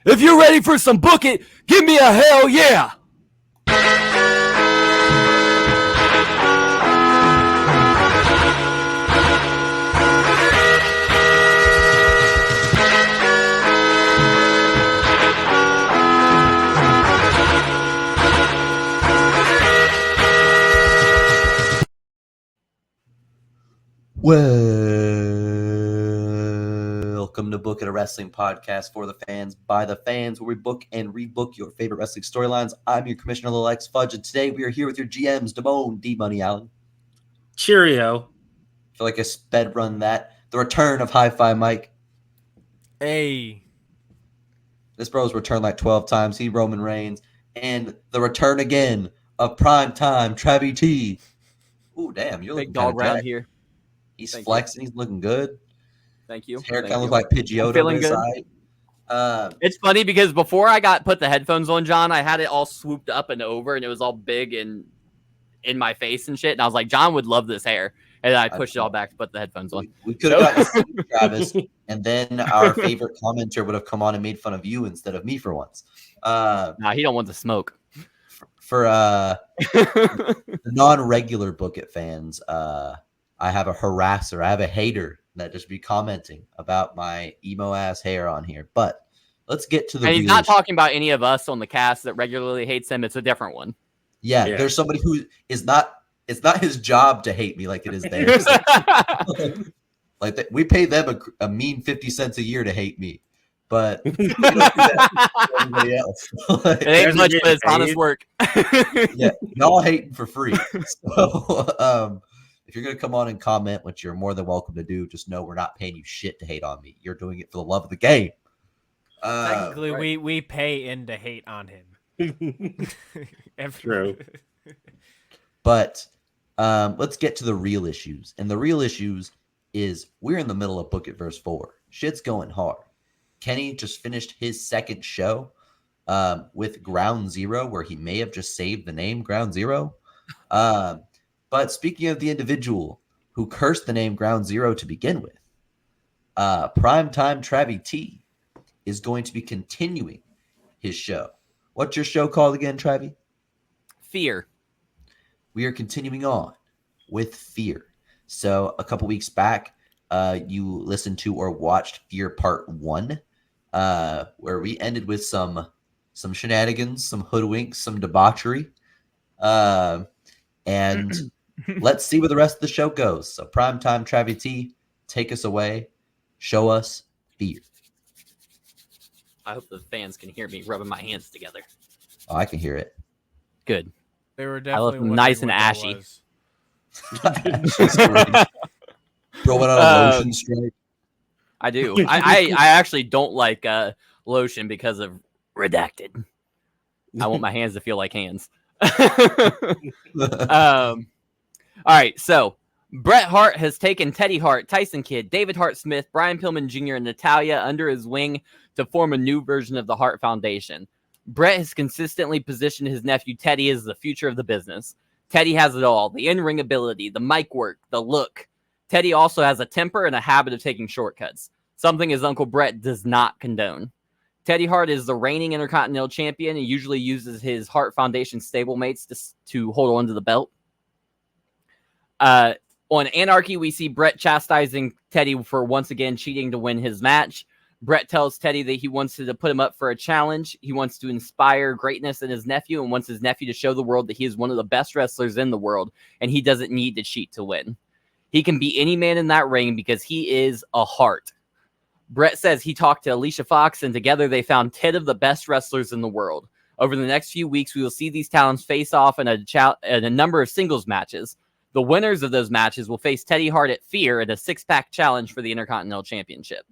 If you're ready for some book it, give me a hell yeah. Welcome to Book It, a wrestling podcast for the fans, by the fans, where we book and rebook your favorite wrestling storylines. I'm your commissioner, Lex Fudge, and today we are here with your GMs, Damone, D-Money, Allen. Cheerio. I feel like I sped run that. The return of Hi-Fi Mike. Hey. This bro's returned like 12 times. He Roman Reigns. And the return again of Prime TIme Travvy T. Ooh, damn, you're looking big dog kinda around jacked. here. He's Thank flexing. He's looking good. Thank you. His hair Thank kind of you. looks like Pidgeotto. I'm feeling good. It's funny because before I put the headphones on, John, I had it all swooped up and over, and it was all big and in my face and shit. And I was like, John would love this hair. And I pushed it all back to put the headphones on. We could have gotten Steve Travis, and then our favorite commenter would have come on and made fun of you instead of me for once. Nah, he don't want the smoke. For the non-regular Book It fans, I have a harasser. I have a hater that just be commenting about my emo ass hair on here. But let's get to the. And he's not talking about any of us on the cast that regularly hates him. It's a different one. Yeah, there's somebody who is not. It's not his job to hate me like it is theirs. We pay them a mean 50 cents a year to hate me, but we don't do that for everybody else. It ain't much, but it's honest work. Yeah, y'all hating for free. So, if you're gonna come on and comment, which you're more than welcome to do, just know we're not paying you shit to hate on me. You're doing it for the love of the game. Technically, right. we pay in to hate on him. True. But let's get to the real issues. And the real issues is we're in the middle of Book It verse 4. Shit's going hard. Kenny just finished his second show with Ground Zero, where he may have just saved the name Ground Zero. But speaking of the individual who cursed the name Ground Zero to begin with, Prime TIme Travvy T is going to be continuing his show. What's your show called again, Travvy? Fear. We are continuing on with Fear. So a couple weeks back, you listened to or watched Fear Part 1, where we ended with some shenanigans, some hoodwinks, some debauchery. And let's see where the rest of the show goes. So Prime TIme Travvy T, take us away. Show us Fear. I hope the fans can hear me rubbing my hands together. Oh, I can hear it. Good. They were I definitely look nice and ashy. Bro went on a lotion strike. I do. I actually don't like lotion because of redacted. I want my hands to feel like hands. All right, so Bret Hart has taken Teddy Hart, Tyson Kidd, David Hart Smith, Brian Pillman Jr., and Natalia under his wing to form a new version of the Hart Foundation. Bret has consistently positioned his nephew Teddy as the future of the business. Teddy has it all: the in-ring ability, the mic work, the look. Teddy also has a temper and a habit of taking shortcuts, something his uncle Bret does not condone. Teddy Hart is the reigning Intercontinental Champion and usually uses his Hart Foundation stablemates to hold on to the belt. On Anarchy, we see Bret chastising Teddy for once again cheating to win his match. Bret tells Teddy that he wants to put him up for a challenge. He wants to inspire greatness in his nephew and wants his nephew to show the world that he is one of the best wrestlers in the world and he doesn't need to cheat to win. He can be any man in that ring because he is a Hart. Bret says he talked to Alicia Fox and together they found 10 of the best wrestlers in the world. Over the next few weeks, we will see these talents face off in a number of singles matches. The winners of those matches will face Teddy Hart at Fear in a six-pack challenge for the Intercontinental Championship.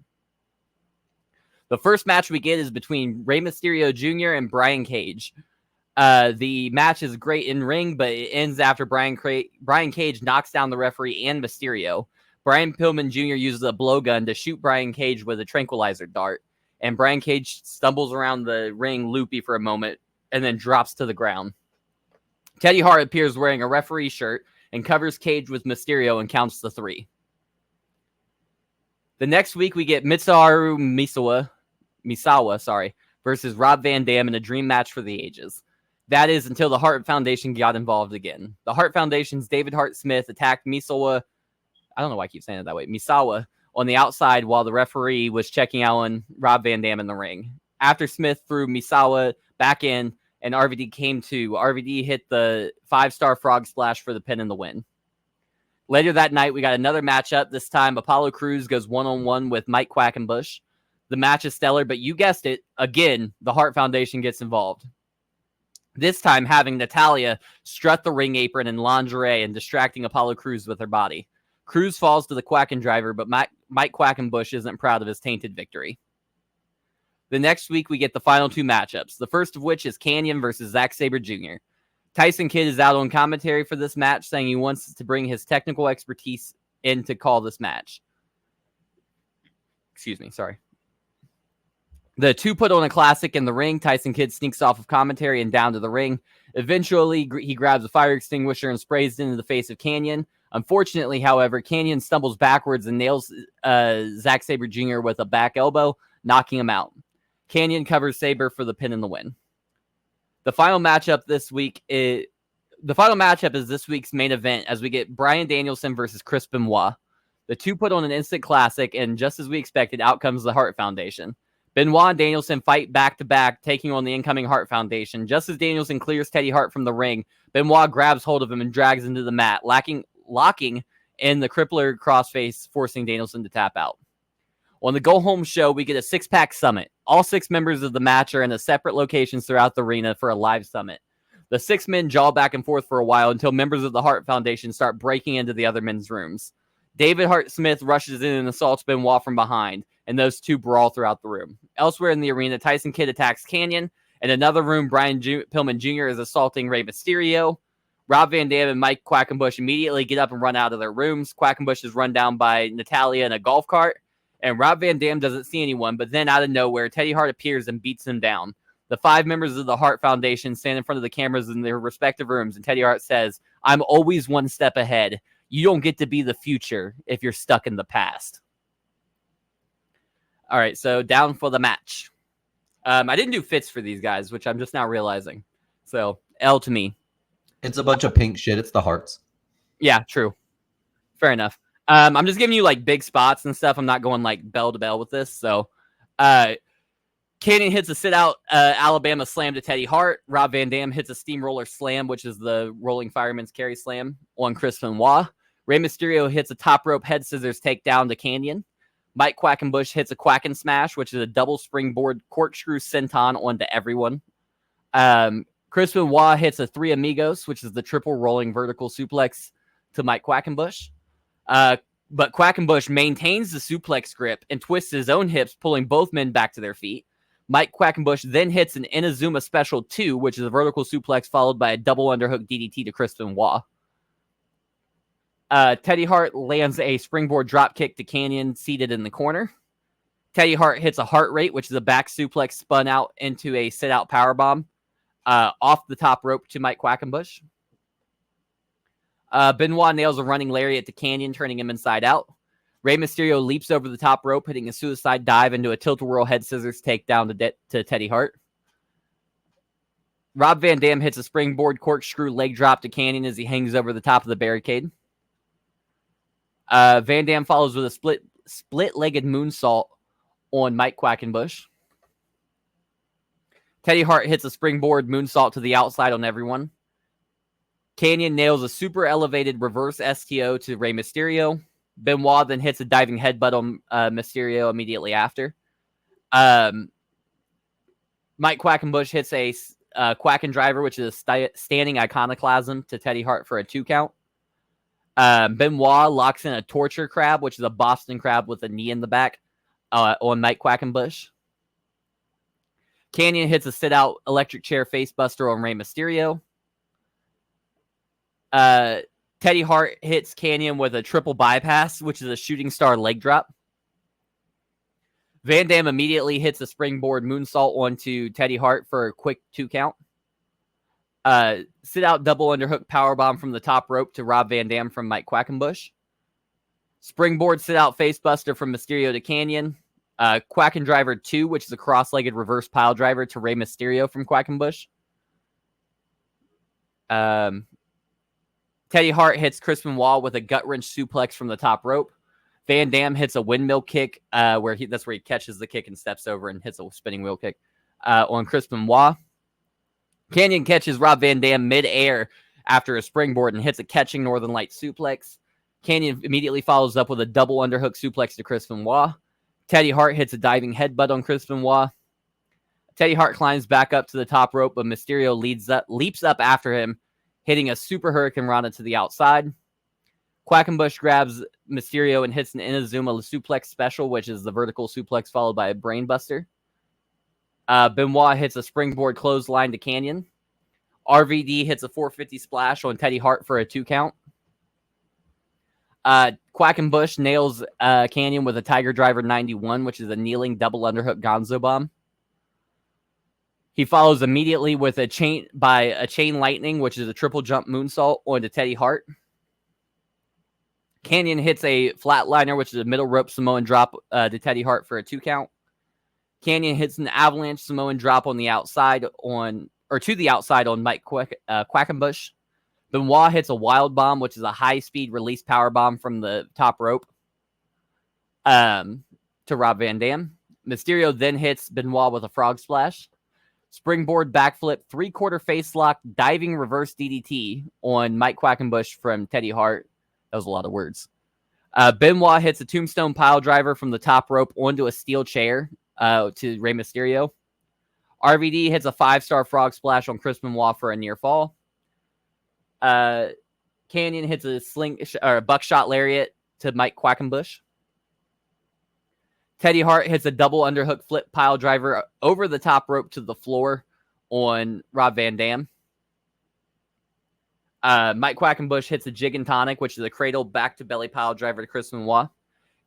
The first match we get is between Rey Mysterio Jr. and Brian Cage. The match is great in ring, but it ends after Brian Cage knocks down the referee and Mysterio. Brian Pillman Jr. uses a blowgun to shoot Brian Cage with a tranquilizer dart, and Brian Cage stumbles around the ring loopy for a moment and then drops to the ground. Teddy Hart appears wearing a referee shirt and covers Cage with Mysterio and counts to 3. The next week, we get Mitsuharu Misawa, versus Rob Van Dam in a dream match for the ages. That is until the Hart Foundation got involved again. The Hart Foundation's David Hart Smith attacked Misawa. I don't know why I keep saying it that way. Misawa on the outside while the referee was checking out on Rob Van Dam in the ring. After Smith threw Misawa back in and RVD came to, RVD hit the 5-star frog splash for the pin and the win. Later that night, we got another matchup. This time, Apollo Crews goes one-on-one with Mike Quackenbush. The match is stellar, but you guessed it, again, the Hart Foundation gets involved. This time, having Natalya strut the ring apron in lingerie and distracting Apollo Crews with her body. Crews falls to the Quacken driver, but Mike Quackenbush isn't proud of his tainted victory. The next week, we get the final 2 matchups, the first of which is Canyon versus Zack Sabre Jr. Tyson Kidd is out on commentary for this match, saying he wants to bring his technical expertise in to call this match. Excuse me, sorry. The 2 put on a classic in the ring. Tyson Kidd sneaks off of commentary and down to the ring. Eventually, he grabs a fire extinguisher and sprays it into the face of Canyon. Unfortunately, however, Canyon stumbles backwards and nails Zack Sabre Jr. with a back elbow, knocking him out. Canyon covers Sabre for the pin and the win. The final matchup is this week's main event as we get Bryan Danielson versus Chris Benoit. The 2 put on an instant classic, and just as we expected, out comes the Hart Foundation. Benoit and Danielson fight back-to-back, taking on the incoming Hart Foundation. Just as Danielson clears Teddy Hart from the ring, Benoit grabs hold of him and drags him to the mat, locking in the crippler crossface, forcing Danielson to tap out. On the go-home show, we get a 6-pack summit. All 6 members of the match are in a separate locations throughout the arena for a live summit. The 6 men jaw back and forth for a while until members of the Hart Foundation start breaking into the other men's rooms. David Hart Smith rushes in and assaults Benoit from behind, and those 2 brawl throughout the room. Elsewhere in the arena, Tyson Kidd attacks Canyon. In another room, Brian Pillman Jr. is assaulting Rey Mysterio. Rob Van Dam and Mike Quackenbush immediately get up and run out of their rooms. Quackenbush is run down by Natalya in a golf cart. And Rob Van Dam doesn't see anyone, but then out of nowhere, Teddy Hart appears and beats him down. The 5 members of the Hart Foundation stand in front of the cameras in their respective rooms, and Teddy Hart says, "I'm always one step ahead. You don't get to be the future if you're stuck in the past." All right, so down for the match. I didn't do fits for these guys, which I'm just now realizing. So, L to me. It's a bunch of pink shit. It's the Hearts. Yeah, true. Fair enough. I'm just giving you like big spots and stuff. I'm not going like bell to bell with this. So, Canyon hits a sit-out Alabama slam to Teddy Hart. Rob Van Dam hits a steamroller slam, which is the rolling fireman's carry slam, on Chris Benoit. Rey Mysterio hits a top rope head scissors takedown to Canyon. Mike Quackenbush hits a Quacken smash, which is a double springboard corkscrew senton onto everyone. Chris Benoit hits a 3 Amigos, which is the triple rolling vertical suplex to Mike Quackenbush. But Quackenbush maintains the suplex grip and twists his own hips, pulling both men back to their feet. Mike Quackenbush then hits an Inazuma Special 2, which is a vertical suplex followed by a double underhook DDT to Chris Benoit. Teddy Hart lands a springboard dropkick to Canyon, seated in the corner. Teddy Hart hits a heart rate, which is a back suplex spun out into a sit-out powerbomb off the top rope to Mike Quackenbush. Benoit nails a running lariat to Canyon, turning him inside out. Rey Mysterio leaps over the top rope, hitting a suicide dive into a tilt-a-whirl head scissors takedown to Teddy Hart. Rob Van Dam hits a springboard corkscrew leg drop to Canyon as he hangs over the top of the barricade. Van Dam follows with a split-legged moonsault on Mike Quackenbush. Teddy Hart hits a springboard moonsault to the outside on everyone. Canyon nails a super elevated reverse STO to Rey Mysterio. Benoit then hits a diving headbutt on Mysterio immediately after. Mike Quackenbush hits a Quacken driver, which is a standing iconoclasm to Teddy Hart for a 2 count. Benoit locks in a torture crab, which is a Boston crab with a knee in the back on Mike Quackenbush. Canyon hits a sit-out electric chair facebuster on Rey Mysterio. Teddy Hart hits Canyon with a triple bypass, which is a shooting star leg drop. Van Dam immediately hits a springboard moonsault onto Teddy Hart for a quick 2 count. Sit-out double underhook powerbomb from the top rope to Rob Van Dam from Mike Quackenbush. Springboard sit-out facebuster from Mysterio to Canyon. Quack'n 2, which is a cross-legged reverse pile driver to Rey Mysterio from Quackenbush. Teddy Hart hits Chris Benoit with a gut-wrench suplex from the top rope. Van Dam hits a windmill kick, that's where he catches the kick and steps over and hits a spinning wheel kick on Chris Benoit. Canyon catches Rob Van Dam mid-air after a springboard and hits a catching Northern Light suplex. Canyon immediately follows up with a double underhook suplex to Chris Benoit. Teddy Hart hits a diving headbutt on Chris Benoit. Teddy Hart climbs back up to the top rope, but Mysterio leaps up after him, hitting a super Hurricane Rana to the outside. Quackenbush grabs Mysterio and hits an Inazuma suplex special, which is the vertical suplex followed by a brainbuster. Benoit hits a springboard clothesline to Canyon. RVD hits a 450 splash on Teddy Hart for a 2 count. Quackenbush nails Canyon with a Tiger Driver 91, which is a kneeling double underhook Gonzo bomb. He follows immediately with a chain lightning, which is a triple jump moonsault onto Teddy Hart. Canyon hits a flatliner, which is a middle rope Samoan drop to Teddy Hart for a 2 count. Canyon hits an avalanche Samoan drop on the outside to the outside on Mike Quackenbush. Benoit hits a wild bomb, which is a high-speed release power bomb from the top rope to Rob Van Dam. Mysterio then hits Benoit with a frog splash. Springboard backflip, 3/4 face lock, diving reverse DDT on Mike Quackenbush from Teddy Hart. That was a lot of words. Benoit hits a tombstone pile driver from the top rope onto a steel chair to Rey Mysterio. RVD hits a 5-star frog splash on Chris Benoit for a near fall. Canyon hits a buckshot lariat to Mike Quackenbush. Teddy Hart hits a double underhook flip pile driver over the top rope to the floor on Rob Van Dam. Mike Quackenbush hits a jig and tonic, which is a cradle back to belly pile driver to Chris Benoit.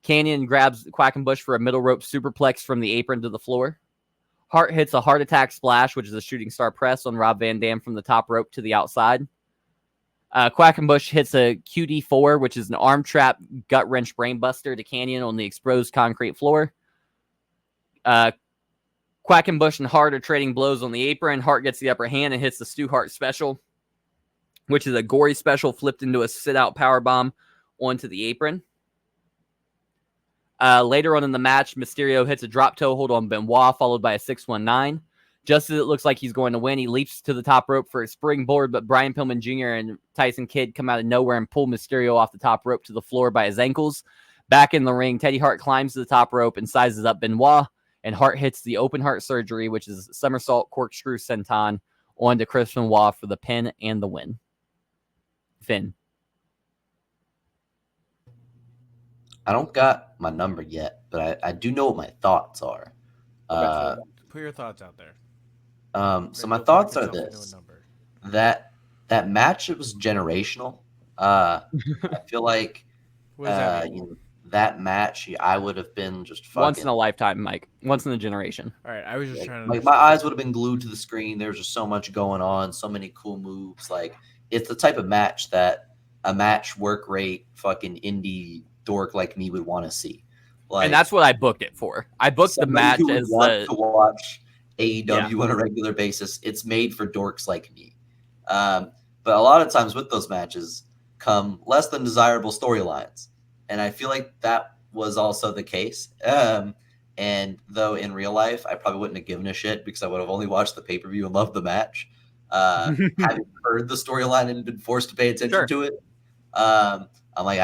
Canyon grabs Quackenbush for a middle rope superplex from the apron to the floor. Hart hits a heart attack splash, which is a shooting star press on Rob Van Dam from the top rope to the outside. Quackenbush hits a QD4, which is an arm trap gut wrench brainbuster to Canyon on the exposed concrete floor. Quackenbush and Hart are trading blows on the apron. Hart gets the upper hand and hits the Stu Hart special, which is a gory special flipped into a sit-out powerbomb onto the apron. Later on in the match, Mysterio hits a drop toe hold on Benoit, followed by a 619. Just as it looks like he's going to win, he leaps to the top rope for a springboard, but Brian Pillman Jr. and Tyson Kidd come out of nowhere and pull Mysterio off the top rope to the floor by his ankles. Back in the ring, Teddy Hart climbs to the top rope and sizes up Benoit, and Hart hits the open heart surgery, which is somersault corkscrew senton, onto Chris Benoit for the pin and the win. Finn. I don't got my number yet, but I do know what my thoughts are. Put your thoughts out there. So my thoughts are this: that match, it was generational. I feel like that match, I would have been just fucking once in a lifetime, Mike. Once in a generation. All right, I was just trying to like my eyes would have been glued to the screen. There was just so much going on, so many cool moves. Like, it's the type of match that a match work rate fucking indie dork like me would want to see. Like, and that's what I booked it for. I booked the match as to watch AEW on a regular basis. It's made for dorks like me. But a lot of times with those matches come less than desirable storylines. And I feel like that was also the case. And though in real life, I probably wouldn't have given a shit because I would have only watched the pay-per-view and loved the match. Having heard the storyline and been forced to pay attention to it, I'm like,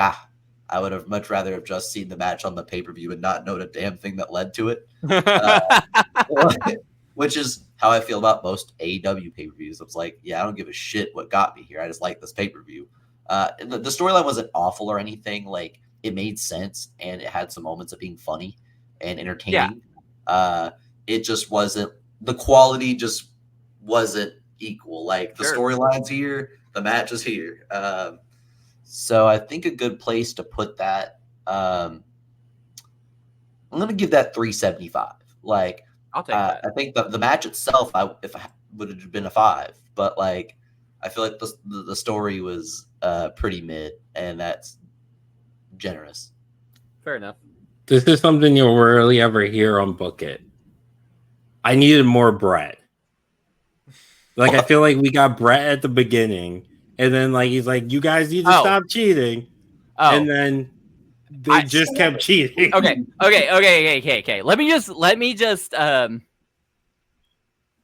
I would have much rather have just seen the match on the pay-per-view and not known a damn thing that led to it. Which is how I feel about most AEW pay-per-views. I was like, I don't give a shit what got me here. I just like this pay-per-view. The storyline wasn't awful or anything. Like, it made sense, and it had some moments of being funny and entertaining. It just wasn't – the quality just wasn't equal. Like, the storyline's here, the match is here. So I think a good place to put that, I'm going to give that 375. Like, I'll take that. I think the match itself, if I would have been a 5, but like, I feel like the story was pretty mid, and that's generous. Fair enough. This is something you'll rarely ever hear on Book It. I needed more Brett. Like, I feel like we got Brett at the beginning, and then like he's like, "You guys need to stop cheating," and then they just kept cheating. Okay. Let me just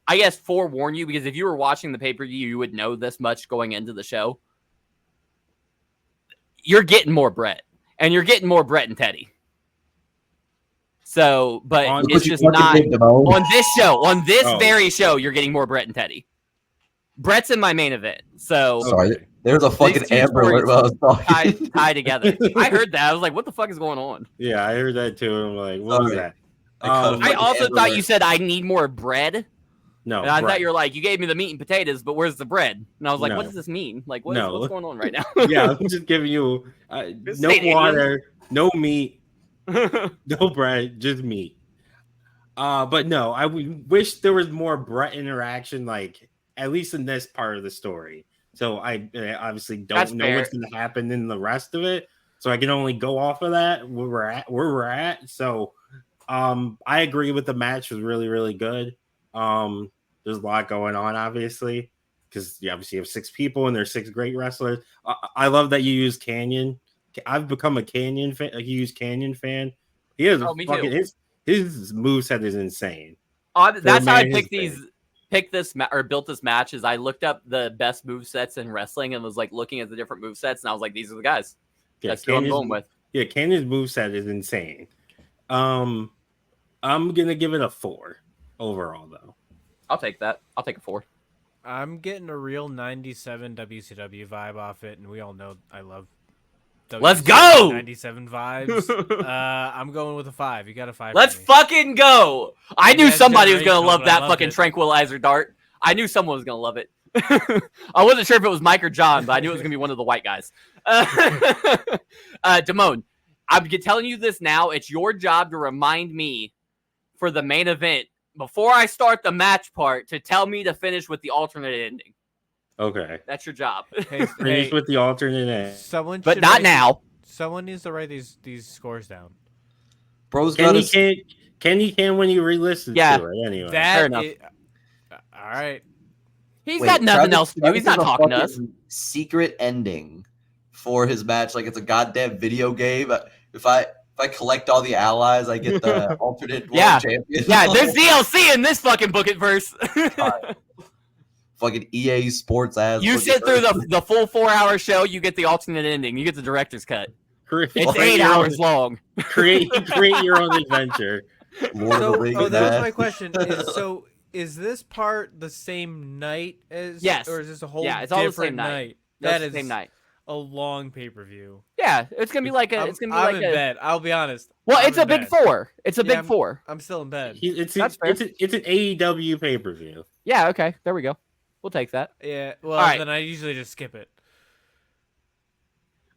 I guess forewarn you, because if you were watching the pay-per-view, you would know this much going into the show. You're getting more Brett, and you're getting more Brett and Teddy. So, but it's just not on this show. On this very show, you're getting more Brett and Teddy. Brett's in my main event. So sorry, there's a fucking Amber Alert while I was talking. Tied together. I heard that. I was like, what the fuck is going on? Yeah, I heard that too. I'm like, what was that? I also thought you said I need more bread. No, and I thought you were like, you gave me the meat and potatoes, but where's the bread? And I was like, No. what does this mean? Like, what's going on right now? Yeah, I'm just giving you no water, no meat, no bread, just meat. But no, I wish there was more Brett interaction, like at least in this part of the story. So I obviously don't know what's going to happen in the rest of it. So I can only go off of that where we're at. So I agree with the match was really, really good. There's a lot going on, obviously, because you obviously have 6 people and there's 6 great wrestlers. I love that you use Canyon. I've become a Canyon fan, a huge Canyon fan. He is his moveset is insane. That's how I built this match. Is I looked up the best movesets in wrestling and was like looking at the different movesets, and I was like, these are the guys. That's who I'm going with. Yeah, Canyon's moveset is insane. I'm gonna give it a 4 overall, though. I'll take that. I'll take a 4. I'm getting a real 97 WCW vibe off it, and we all know I love Let's go! 97 vibes. I'm going with a 5. You got a 5. Let's fucking go! I knew somebody was gonna love that fucking tranquilizer dart. I knew someone was gonna love it. I wasn't sure if it was Mike or John, but I knew it was gonna be one of the white guys. Damone, I'm telling you this now. It's your job to remind me for the main event before I start the match part to tell me to finish with the alternate ending. Okay, that's your job. Finish with the alternate ending. But not now. Someone needs to write these scores down. Bro's Kenny can when you re-listen to it anyway. Fair enough. All right. He's got nothing else to do. He's not talking to us. Secret ending for his match, like it's a goddamn video game. If I collect all the allies, I get the alternate world champion. Yeah, there's DLC in this fucking Book It verse. Fucking EA Sports ass. You sit through the full 4-hour show, you get the alternate ending. You get the director's cut. It's 8 hours long. Create your own adventure. That was my question. Is this part the same night as? Yes. Or is this a whole it's all the same night? That is the same night. A long pay-per-view. Yeah, it's gonna be like a. It's gonna be I'm like in bed. I'll be honest. Well, it's a big 4. It's a big 4. I'm still in bed. It's an AEW pay-per-view. Yeah. Okay. There we go. We'll take that. Yeah. Well, then I usually just skip it.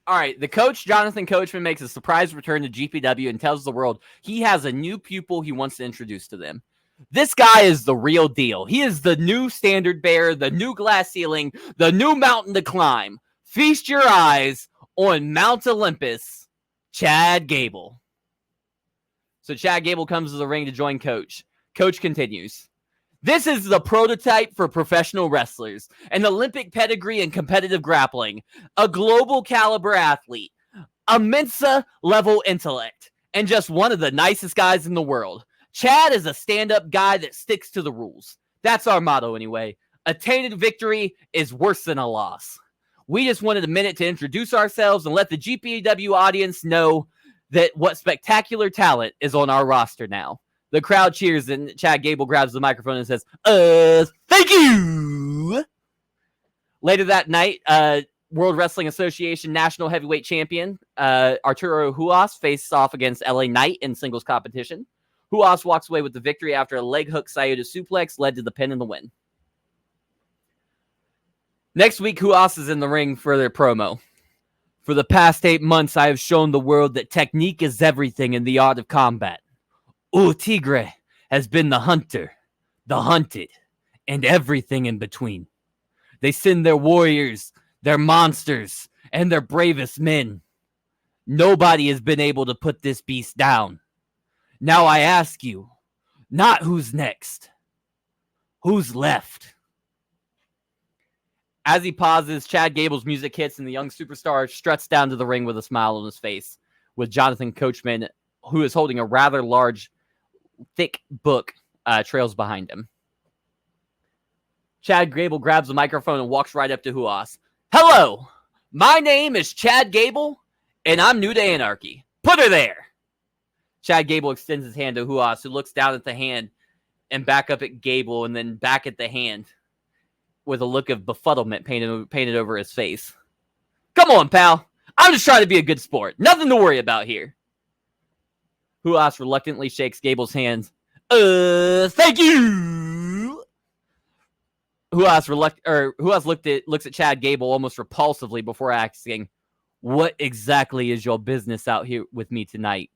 All right. The coach, Jonathan Coachman, makes a surprise return to GPW and tells the world he has a new pupil he wants to introduce to them. This guy is the real deal. He is the new standard bearer, the new glass ceiling, the new mountain to climb. Feast your eyes on Mount Olympus, Chad Gable. So Chad Gable comes to the ring to join Coach. Coach continues. This is the prototype for professional wrestlers, an Olympic pedigree in competitive grappling, a global caliber athlete, a Mensa-level intellect, and just one of the nicest guys in the world. Chad is a stand-up guy that sticks to the rules. That's our motto anyway. A tainted victory is worse than a loss. We just wanted a minute to introduce ourselves and let the GPW audience know that what spectacular talent is on our roster now. The crowd cheers and Chad Gable grabs the microphone and says, thank you! Later that night, World Wrestling Association National Heavyweight Champion Arturo Huas faced off against LA Knight in singles competition. Huas walks away with the victory after a leg hook Sayuda suplex led to the pin and the win. Next week, Huas is in the ring for their promo. For the past 8 months, I have shown the world that technique is everything in the art of combat. Tigre has been the hunter, the hunted, and everything in between. They send their warriors, their monsters, and their bravest men. Nobody has been able to put this beast down. Now I ask you, not who's next, who's left? As he pauses, Chad Gable's music hits and the young superstar struts down to the ring with a smile on his face, with Jonathan Coachman, who is holding a rather large, thick book, trails behind him. Chad Gable grabs the microphone and walks right up to Huas. Hello, my name is Chad Gable, and I'm new to Anarchy. Put her there. Chad Gable extends his hand to Huas, who looks down at the hand and back up at Gable and then back at the hand with a look of befuddlement painted over his face. Come on, pal. I'm just trying to be a good sport. Nothing to worry about here. Huas reluctantly shakes Gable's hands. Thank you. Huas looks at Chad Gable almost repulsively before asking, what exactly is your business out here with me tonight?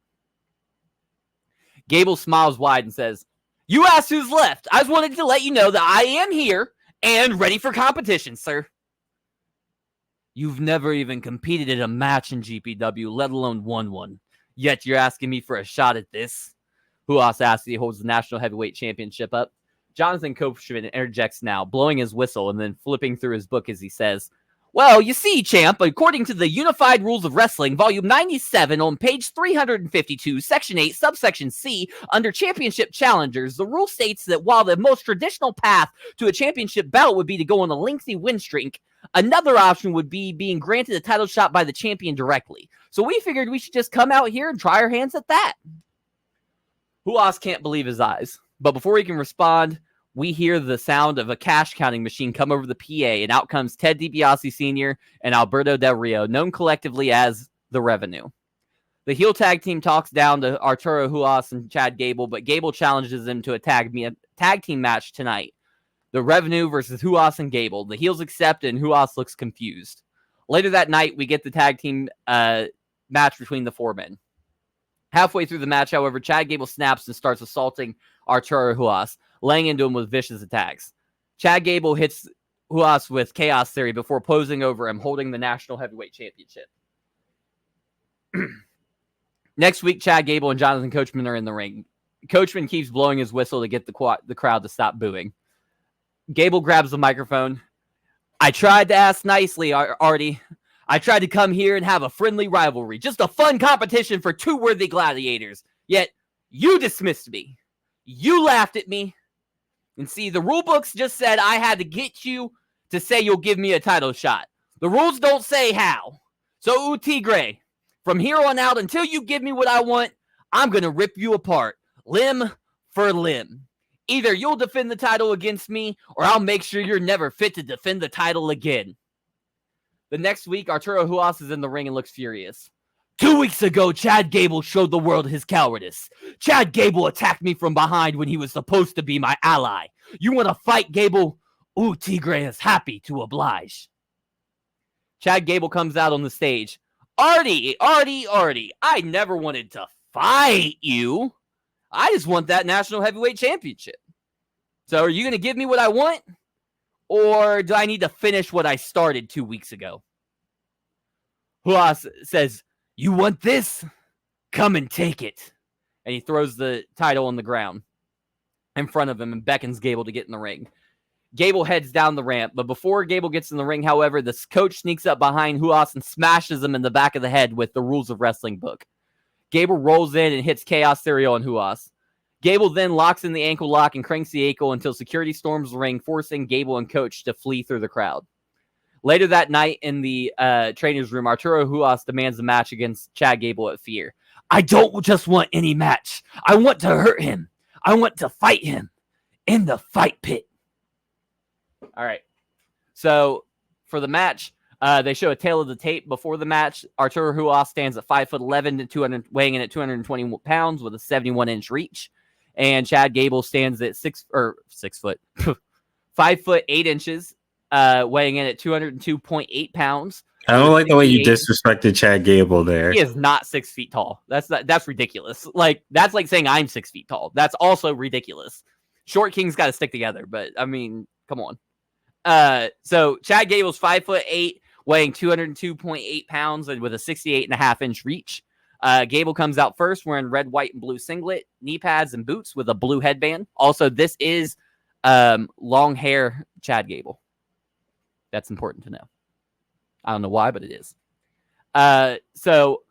Gable smiles wide and says, you asked who's left. I just wanted to let you know that I am here and ready for competition, sir. You've never even competed in a match in GPW, let alone won one. Yet you're asking me for a shot at this. Huas asks he holds the National Heavyweight Championship up. Jonathan Coachman interjects now, blowing his whistle and then flipping through his book as he says, well, you see, champ, according to the Unified Rules of Wrestling, volume 97 on page 352, section 8, subsection C, under championship challengers, the rule states that while the most traditional path to a championship bout would be to go on a lengthy win streak, another option would be being granted a title shot by the champion directly. So we figured we should just come out here and try our hands at that. Huas can't believe his eyes, but before he can respond, we hear the sound of a cash counting machine come over the PA, and out comes Ted DiBiase Sr. and Alberto Del Rio, known collectively as The Revenue. The heel tag team talks down to Arturo Huas and Chad Gable, but Gable challenges them to a tag team match tonight. The Revenue versus Huas and Gable. The heels accept, and Huas looks confused. Later that night, we get the tag team match between the four men. Halfway through the match, however, Chad Gable snaps and starts assaulting Arturo Huas, laying into him with vicious attacks. Chad Gable hits Huas with Chaos Theory before posing over him, holding the National Heavyweight Championship. Next week, Chad Gable and Jonathan Coachman are in the ring. Coachman keeps blowing his whistle to get the crowd to stop booing. Gable grabs the microphone. I tried to ask nicely, Artie. I tried to come here and have a friendly rivalry, just a fun competition for two worthy gladiators. Yet, you dismissed me. You laughed at me. And see, the rule books just said I had to get you to say you'll give me a title shot. The rules don't say how. So, Tigre, from here on out, until you give me what I want, I'm going to rip you apart, limb for limb. Either you'll defend the title against me, or I'll make sure you're never fit to defend the title again. The next week, Arturo Huas is in the ring and looks furious. 2 weeks ago, Chad Gable showed the world his cowardice. Chad Gable attacked me from behind when he was supposed to be my ally. You want to fight, Gable? Tigre is happy to oblige. Chad Gable comes out on the stage. Artie, I never wanted to fight you. I just want that National Heavyweight Championship. So are you going to give me what I want? Or do I need to finish what I started 2 weeks ago? Huas says, you want this? Come and take it. And he throws the title on the ground in front of him and beckons Gable to get in the ring. Gable heads down the ramp, but before Gable gets in the ring, however, the coach sneaks up behind Huas and smashes him in the back of the head with the Rules of Wrestling book. Gable rolls in and hits Chaos Theory on Huas. Gable then locks in the ankle lock and cranks the ankle until security storms the ring, forcing Gable and coach to flee through the crowd. Later that night in the trainer's room, Arturo Huas demands a match against Chad Gable at Fear. I don't just want any match. I want to hurt him. I want to fight him in the fight pit. All right. So for the match, they show a tail of the tape before the match. Arturo Huas stands at 5'11", weighing in at 220 pounds with a 71-inch reach. And Chad Gable stands at 5 foot 8 inches, weighing in at 202.8 pounds. I don't like the way you disrespected Chad Gable there. He is not 6 feet tall. That's ridiculous. Like, that's like saying I'm 6 feet tall. That's also ridiculous. Short Kings got to stick together, but I mean, come on. So Chad Gable's 5'8", weighing 202.8 pounds and with a 68.5-inch reach. Gable comes out first wearing red, white, and blue singlet, knee pads, and boots with a blue headband. Also, this is long hair Chad Gable. That's important to know. I don't know why, but it is. So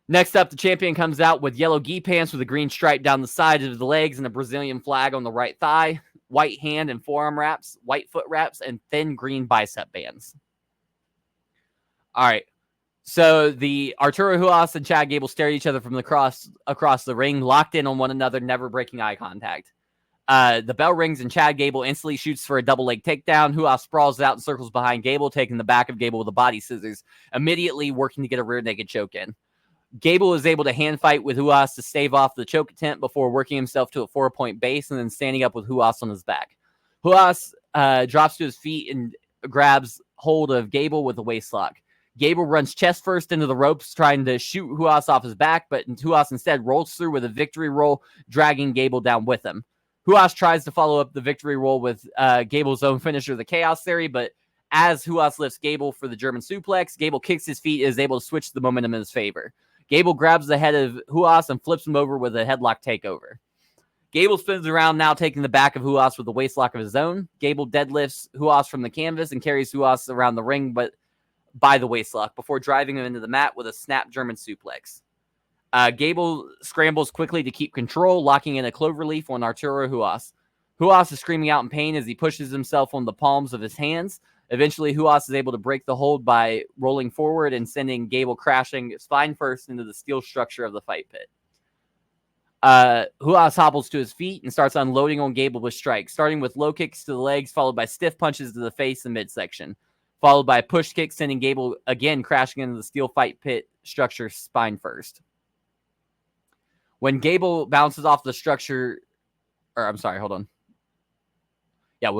next up, the champion comes out with yellow gi pants with a green stripe down the side of the legs and a Brazilian flag on the right thigh, white hand and forearm wraps, white foot wraps, and thin green bicep bands. All right. So the Arturo Ruas and Chad Gable stare at each other from across the ring, locked in on one another, never breaking eye contact. The bell rings and Chad Gable instantly shoots for a double leg takedown. Ruas sprawls out and circles behind Gable, taking the back of Gable with a body scissors, immediately working to get a rear naked choke in. Gable is able to hand fight with Ruas to stave off the choke attempt before working himself to a 4-point base and then standing up with Ruas on his back. Ruas drops to his feet and grabs hold of Gable with a waist lock. Gable runs chest first into the ropes, trying to shoot Ruas off his back, but Ruas instead rolls through with a victory roll, dragging Gable down with him. Ruas tries to follow up the victory roll with Gable's own finisher, the Chaos Theory, but as Ruas lifts Gable for the German suplex, Gable kicks his feet and is able to switch the momentum in his favor. Gable grabs the head of Ruas and flips him over with a headlock takeover. Gable spins around now, taking the back of Ruas with a waistlock of his own. Gable deadlifts Ruas from the canvas and carries Ruas around the ring, but by the waistlock before driving him into the mat with a snap German suplex. Gable scrambles quickly to keep control, locking in a cloverleaf on Arturo Ruas. Ruas is screaming out in pain as he pushes himself on the palms of his hands. Eventually, Ruas is able to break the hold by rolling forward and sending Gable crashing spine first into the steel structure of the fight pit. Ruas hobbles to his feet and starts unloading on Gable with strikes, starting with low kicks to the legs, followed by stiff punches to the face and midsection, followed by a push kick, sending Gable again crashing into the steel fight pit structure spine first. When Gable bounces off the structure, when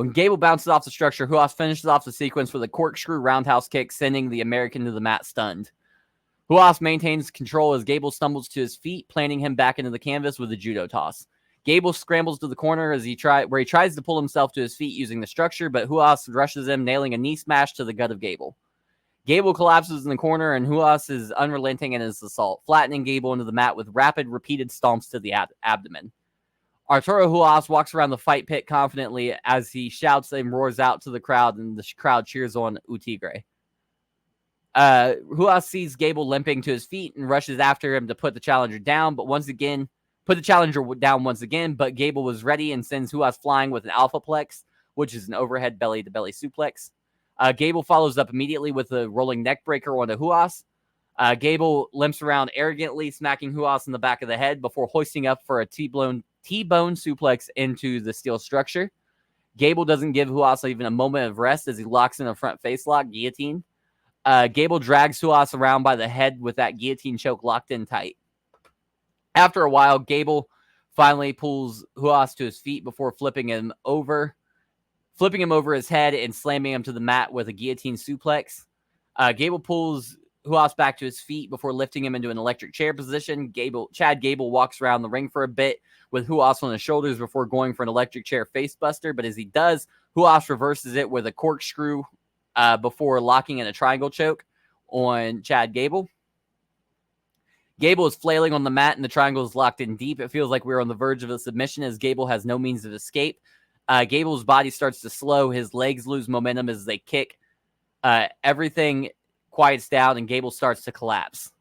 Gable bounces off the structure, Ruas finishes off the sequence with a corkscrew roundhouse kick, sending the American to the mat stunned. Ruas maintains control as Gable stumbles to his feet, planting him back into the canvas with a judo toss. Gable scrambles to the corner as he tries to pull himself to his feet using the structure, but Ruas rushes him, nailing a knee smash to the gut of Gable. Gable collapses in the corner, and Ruas is unrelenting in his assault, flattening Gable into the mat with rapid, repeated stomps to the abdomen. Arturo Ruas walks around the fight pit confidently as he shouts and roars out to the crowd, and the crowd cheers on Utigre. Ruas sees Gable limping to his feet and rushes after him to put the challenger down, but once again, but Gable was ready and sends Ruas flying with an alphaplex, which is an overhead belly-to-belly suplex. Gable follows up immediately with a rolling neck breaker onto Ruas. Gable limps around arrogantly, smacking Ruas in the back of the head before hoisting up for a T-bone suplex into the steel structure. Gable doesn't give Ruas even a moment of rest as he locks in a front face lock guillotine. Gable drags Ruas around by the head with that guillotine choke locked in tight. After a while, Gable finally pulls Ruas to his feet before flipping him over his head and slamming him to the mat with a guillotine suplex. Gable pulls Ruas back to his feet before lifting him into an electric chair position. Chad Gable walks around the ring for a bit with Ruas on his shoulders before going for an electric chair facebuster, but as he does, Ruas reverses it with a corkscrew before locking in a triangle choke on Chad Gable. Gable is flailing on the mat and the triangle is locked in deep. It feels like we're on the verge of a submission as Gable has no means of escape. Gable's body starts to slow. His legs lose momentum as they kick. Everything quiets down and Gable starts to collapse.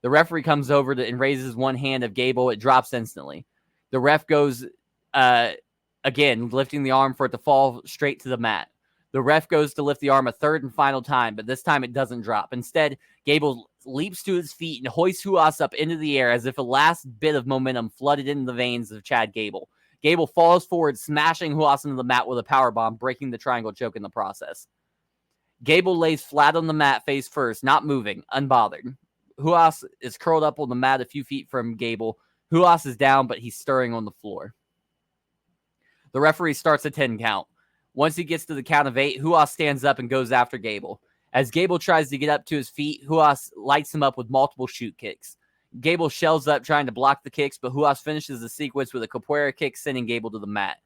The referee comes over and raises one hand of Gable. It drops instantly. The ref goes again, lifting the arm for it to fall straight to the mat. The ref goes to lift the arm a third and final time, but this time it doesn't drop. Instead, Gable leaps to his feet and hoists Ruas up into the air as if a last bit of momentum flooded into the veins of Chad Gable. Gable falls forward, smashing Ruas into the mat with a powerbomb, breaking the triangle choke in the process. Gable lays flat on the mat face first, not moving, unbothered. Ruas is curled up on the mat a few feet from Gable. Ruas is down, but he's stirring on the floor. The referee starts a 10 count. Once he gets to the count of 8, Ruas stands up and goes after Gable. As Gable tries to get up to his feet, Ruas lights him up with multiple shoot kicks. Gable shells up trying to block the kicks, but Ruas finishes the sequence with a capoeira kick, sending Gable to the mat.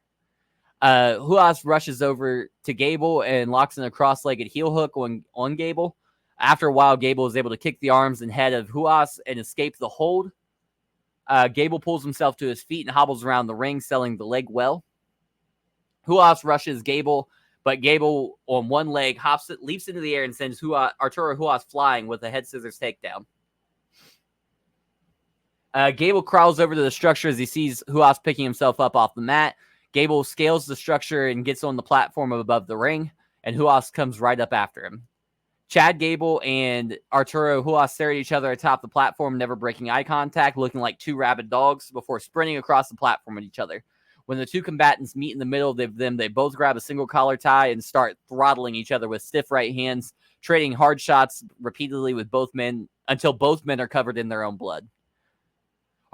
Ruas rushes over to Gable and locks in a cross-legged heel hook on Gable. After a while, Gable is able to kick the arms and head of Huas and escape the hold. Gable pulls himself to his feet and hobbles around the ring, selling the leg well. Huas rushes Gable, but Gable on one leg leaps into the air and sends Arturo Huas flying with a head scissors takedown. Gable crawls over to the structure as he sees Huas picking himself up off the mat. Gable scales the structure and gets on the platform above the ring, and Huas comes right up after him. Chad Gable and Arturo Huas stare at each other atop the platform, never breaking eye contact, looking like two rabid dogs before sprinting across the platform at each other. When the two combatants meet in the middle of them, they both grab a single collar tie and start throttling each other with stiff right hands, trading hard shots repeatedly with both men until both men are covered in their own blood.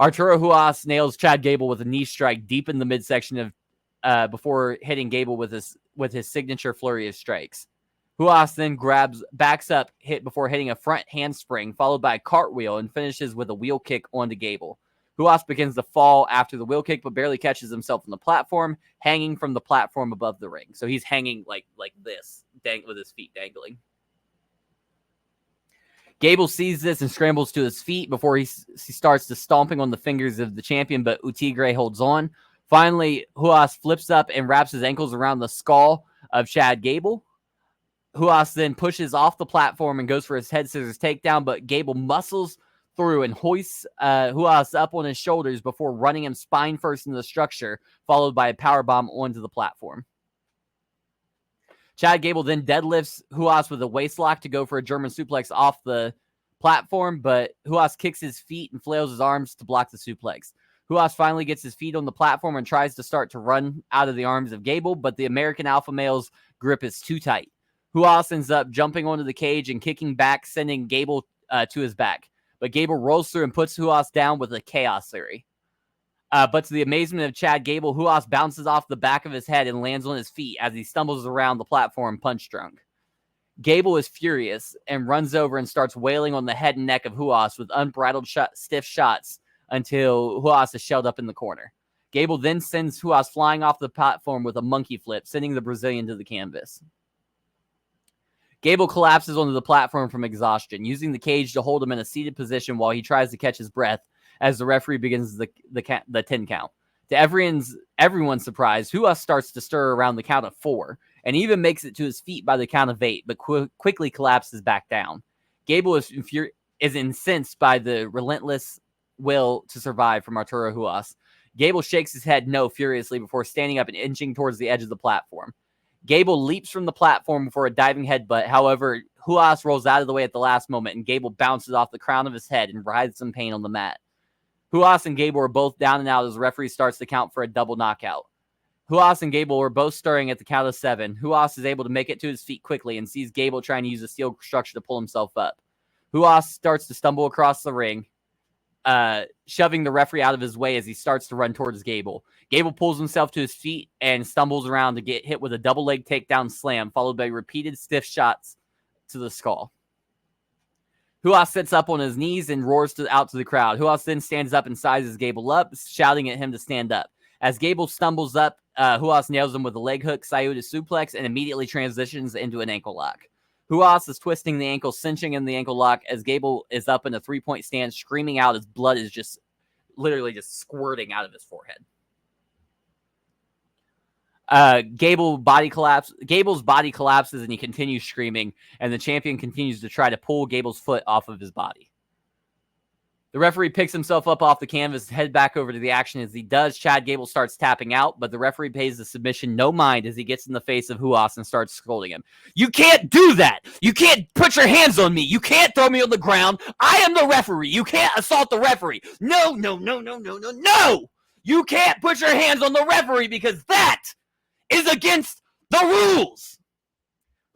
Arturo Huas nails Chad Gable with a knee strike deep in the midsection of before hitting Gable with his signature flurry of strikes. Huas then backs up, before hitting a front handspring, followed by a cartwheel, and finishes with a wheel kick onto Gable. Huas begins to fall after the wheel kick, but barely catches himself on the platform, hanging from the platform above the ring. So he's hanging like this, with his feet dangling. Gable sees this and scrambles to his feet before he starts to stomping on the fingers of the champion, but Utigre holds on. Finally, Huas flips up and wraps his ankles around the skull of Chad Gable. Huas then pushes off the platform and goes for his head scissors takedown, but Gable muscles through and hoists Huas up on his shoulders before running him spine first into the structure, followed by a powerbomb onto the platform. Chad Gable then deadlifts Huas with a waistlock to go for a German suplex off the platform, but Huas kicks his feet and flails his arms to block the suplex. Huas finally gets his feet on the platform and tries to start to run out of the arms of Gable, but the American Alpha Male's grip is too tight. Huas ends up jumping onto the cage and kicking back, sending Gable to his back. But Gable rolls through and puts Huas down with a Chaos Theory. But to the amazement of Chad Gable, Huas bounces off the back of his head and lands on his feet as he stumbles around the platform punch drunk. Gable is furious and runs over and starts wailing on the head and neck of Huas with unbridled stiff shots until Huas is shelled up in the corner. Gable then sends Huas flying off the platform with a monkey flip, sending the Brazilian to the canvas. Gable collapses onto the platform from exhaustion, using the cage to hold him in a seated position while he tries to catch his breath as the referee begins the 10 count. To everyone's surprise, Huas starts to stir around the count of 4 and even makes it to his feet by the count of 8, but quickly collapses back down. Gable is incensed by the relentless will to survive from Arturo Huas. Gable shakes his head no furiously before standing up and inching towards the edge of the platform. Gable leaps from the platform for a diving headbutt. However, Huas rolls out of the way at the last moment, and Gable bounces off the crown of his head and writhes in pain on the mat. Huas and Gable are both down and out as the referee starts to count for a double knockout. Huas and Gable are both stirring at the count of 7. Huas is able to make it to his feet quickly and sees Gable trying to use a steel structure to pull himself up. Huas starts to stumble across the ring, shoving the referee out of his way as he starts to run towards Gable. Gable pulls himself to his feet and stumbles around to get hit with a double leg takedown slam, followed by repeated stiff shots to the skull. Huas sits up on his knees and roars out to the crowd. Huas then stands up and sizes Gable up, shouting at him to stand up. As Gable stumbles up, Huas nails him with a leg hook, Sayuda suplex, and immediately transitions into an ankle lock. Huas is twisting the ankle, cinching in the ankle lock as Gable is up in a 3-point stance, screaming out as blood is just literally just squirting out of his forehead. Gable's body collapses and he continues screaming, and the champion continues to try to pull Gable's foot off of his body. The referee picks himself up off the canvas to head back over to the action. As he does, Chad Gable starts tapping out, but the referee pays the submission no mind as he gets in the face of Huas and starts scolding him. You can't do that! You can't put your hands on me! You can't throw me on the ground! I am the referee! You can't assault the referee! No! You can't put your hands on the referee because that is against the rules!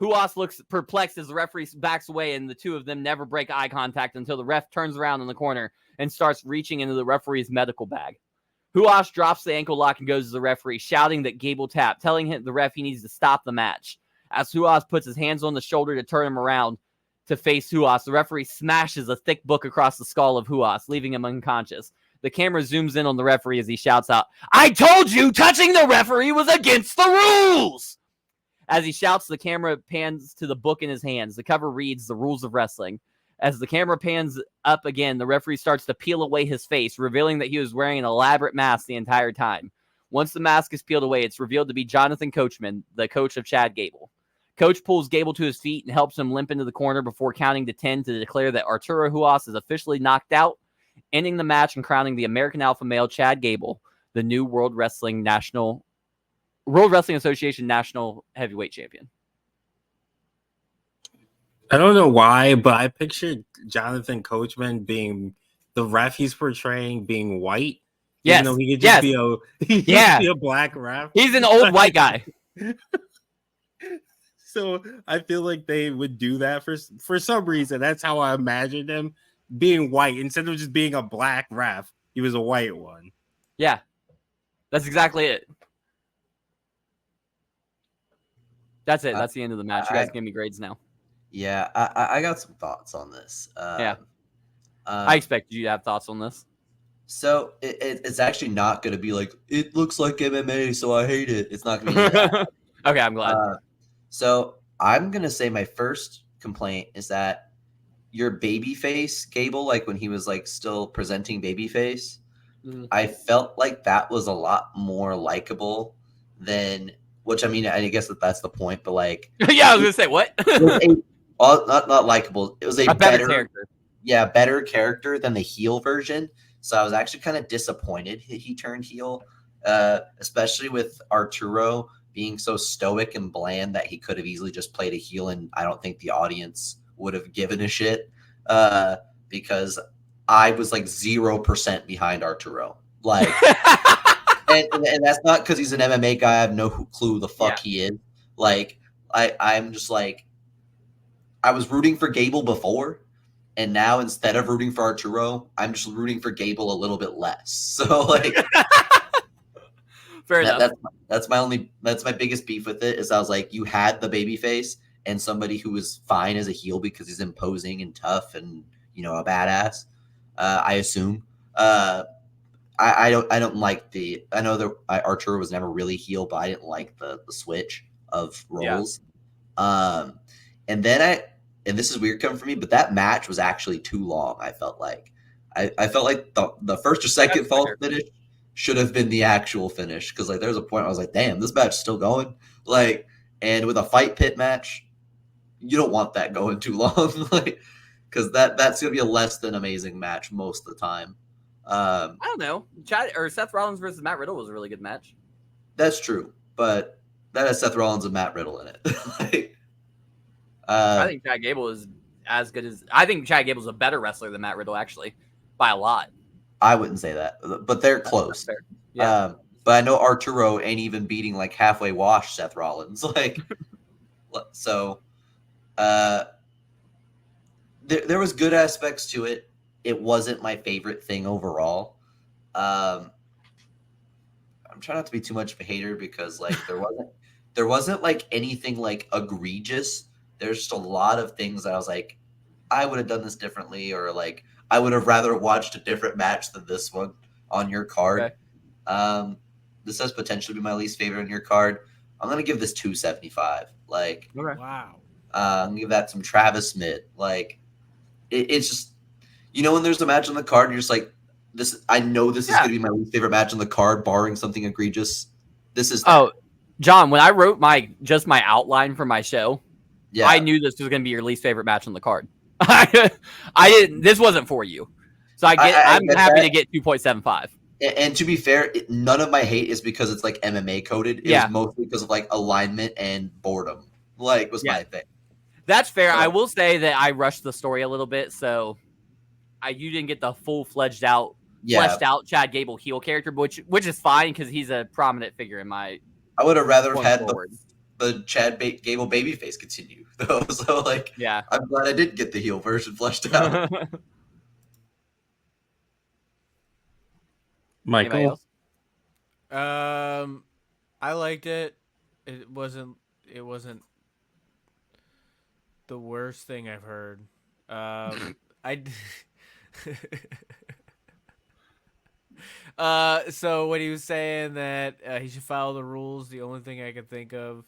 Huas looks perplexed as the referee backs away, and the two of them never break eye contact until the ref turns around in the corner and starts reaching into the referee's medical bag. Huas drops the ankle lock and goes to the referee, shouting that Gable tapped, telling him the ref he needs to stop the match. As Huas puts his hands on the shoulder to turn him around to face Huas, the referee smashes a thick book across the skull of Huas, leaving him unconscious. The camera zooms in on the referee as he shouts out, "I told you touching the referee was against the rules!" As he shouts, the camera pans to the book in his hands. The cover reads The Rules of Wrestling. As the camera pans up again, the referee starts to peel away his face, revealing that he was wearing an elaborate mask the entire time. Once the mask is peeled away, it's revealed to be Jonathan Coachman, the coach of Chad Gable. Coach pulls Gable to his feet and helps him limp into the corner before counting to 10 to declare that Arturo Huas is officially knocked out, ending the match and crowning the American alpha male Chad Gable the new World Wrestling Association National Heavyweight Champion. I don't know why, but I pictured Jonathan Coachman being the ref he's portraying being white. Yes. Even though he could just be a black ref. He's an old white guy. So I feel like they would do that for some reason. That's how I imagined him being white. Instead of just being a black ref, he was a white one. Yeah. That's exactly it. That's it. That's the end of the match. You guys give me grades now. Yeah, I got some thoughts on this. I expected you to have thoughts on this. So it's actually not going to be like, it looks like MMA, so I hate it. It's not going to be that. Okay, I'm glad. So I'm going to say my first complaint is that your babyface, Gable, like when he was like still presenting babyface, I felt like that was a lot more likable than, which I mean, I guess that's the point, but like. Yeah, I was going to say, what? Not likable. It was a better character. Yeah, better character than the heel version. So I was actually kind of disappointed he turned heel, especially with Arturo being so stoic and bland that he could have easily just played a heel, and I don't think the audience would have given a shit because I was like 0% behind Arturo. Like, and that's not because he's an MMA guy. I have no clue who the fuck he is. Like, I'm just like, I was rooting for Gable before, and now instead of rooting for Arturo, I'm just rooting for Gable a little bit less. So like, fair enough. That's my biggest beef with it is I was like, you had the baby face and somebody who was fine as a heel because he's imposing and tough and a badass. I assume. I don't like I know that Arturo was never really heel, but I didn't like the switch of roles. Yeah. And this is weird coming from me, but that match was actually too long. I felt like I felt like the first or second false finish should have been the actual finish because like there was a point I was like, damn, this match is still going. Like, and with a fight pit match, you don't want that going too long, like because that's gonna be a less than amazing match most of the time. I don't know. Seth Rollins versus Matt Riddle was a really good match. That's true, but that has Seth Rollins and Matt Riddle in it. Like, I think Chad Gable is as good as. I think Chad Gable's a better wrestler than Matt Riddle, actually, by a lot. I wouldn't say that, but they're close. Yeah. But I know Arturo ain't even beating like halfway washed Seth Rollins. Like, so there was good aspects to it. It wasn't my favorite thing overall. I'm trying not to be too much of a hater because like there wasn't like anything like egregious. There's just a lot of things that I was like, I would have done this differently, or like I would have rather watched a different match than this one on your card. Okay. This has potentially be my least favorite on your card. I'm gonna give this 275. Like, okay. Wow. I'm gonna give that some Travis Smith. Like, it's just when there's a match on the card, and you're just like, this. I know this is gonna be my least favorite match on the card, barring something egregious. This is. Oh, John, when I wrote my outline for my show, I knew this was gonna be your least favorite match on the card. I didn't. This wasn't for you, so I'm happy to get 2.75. And to be fair, none of my hate is because it's like MMA coded. It was mostly because of like alignment and boredom. Like was my thing. That's fair. I will say that I rushed the story a little bit, so you didn't get the full fleshed out Chad Gable heel character, which is fine because he's a prominent figure in my. I would have rather had the Chad Gable babyface continue though. So like, I'm glad I didn't get the heel version fleshed out. Michael, I liked it. It wasn't the worst thing I've heard. So when he was saying that he should follow the rules, the only thing I could think of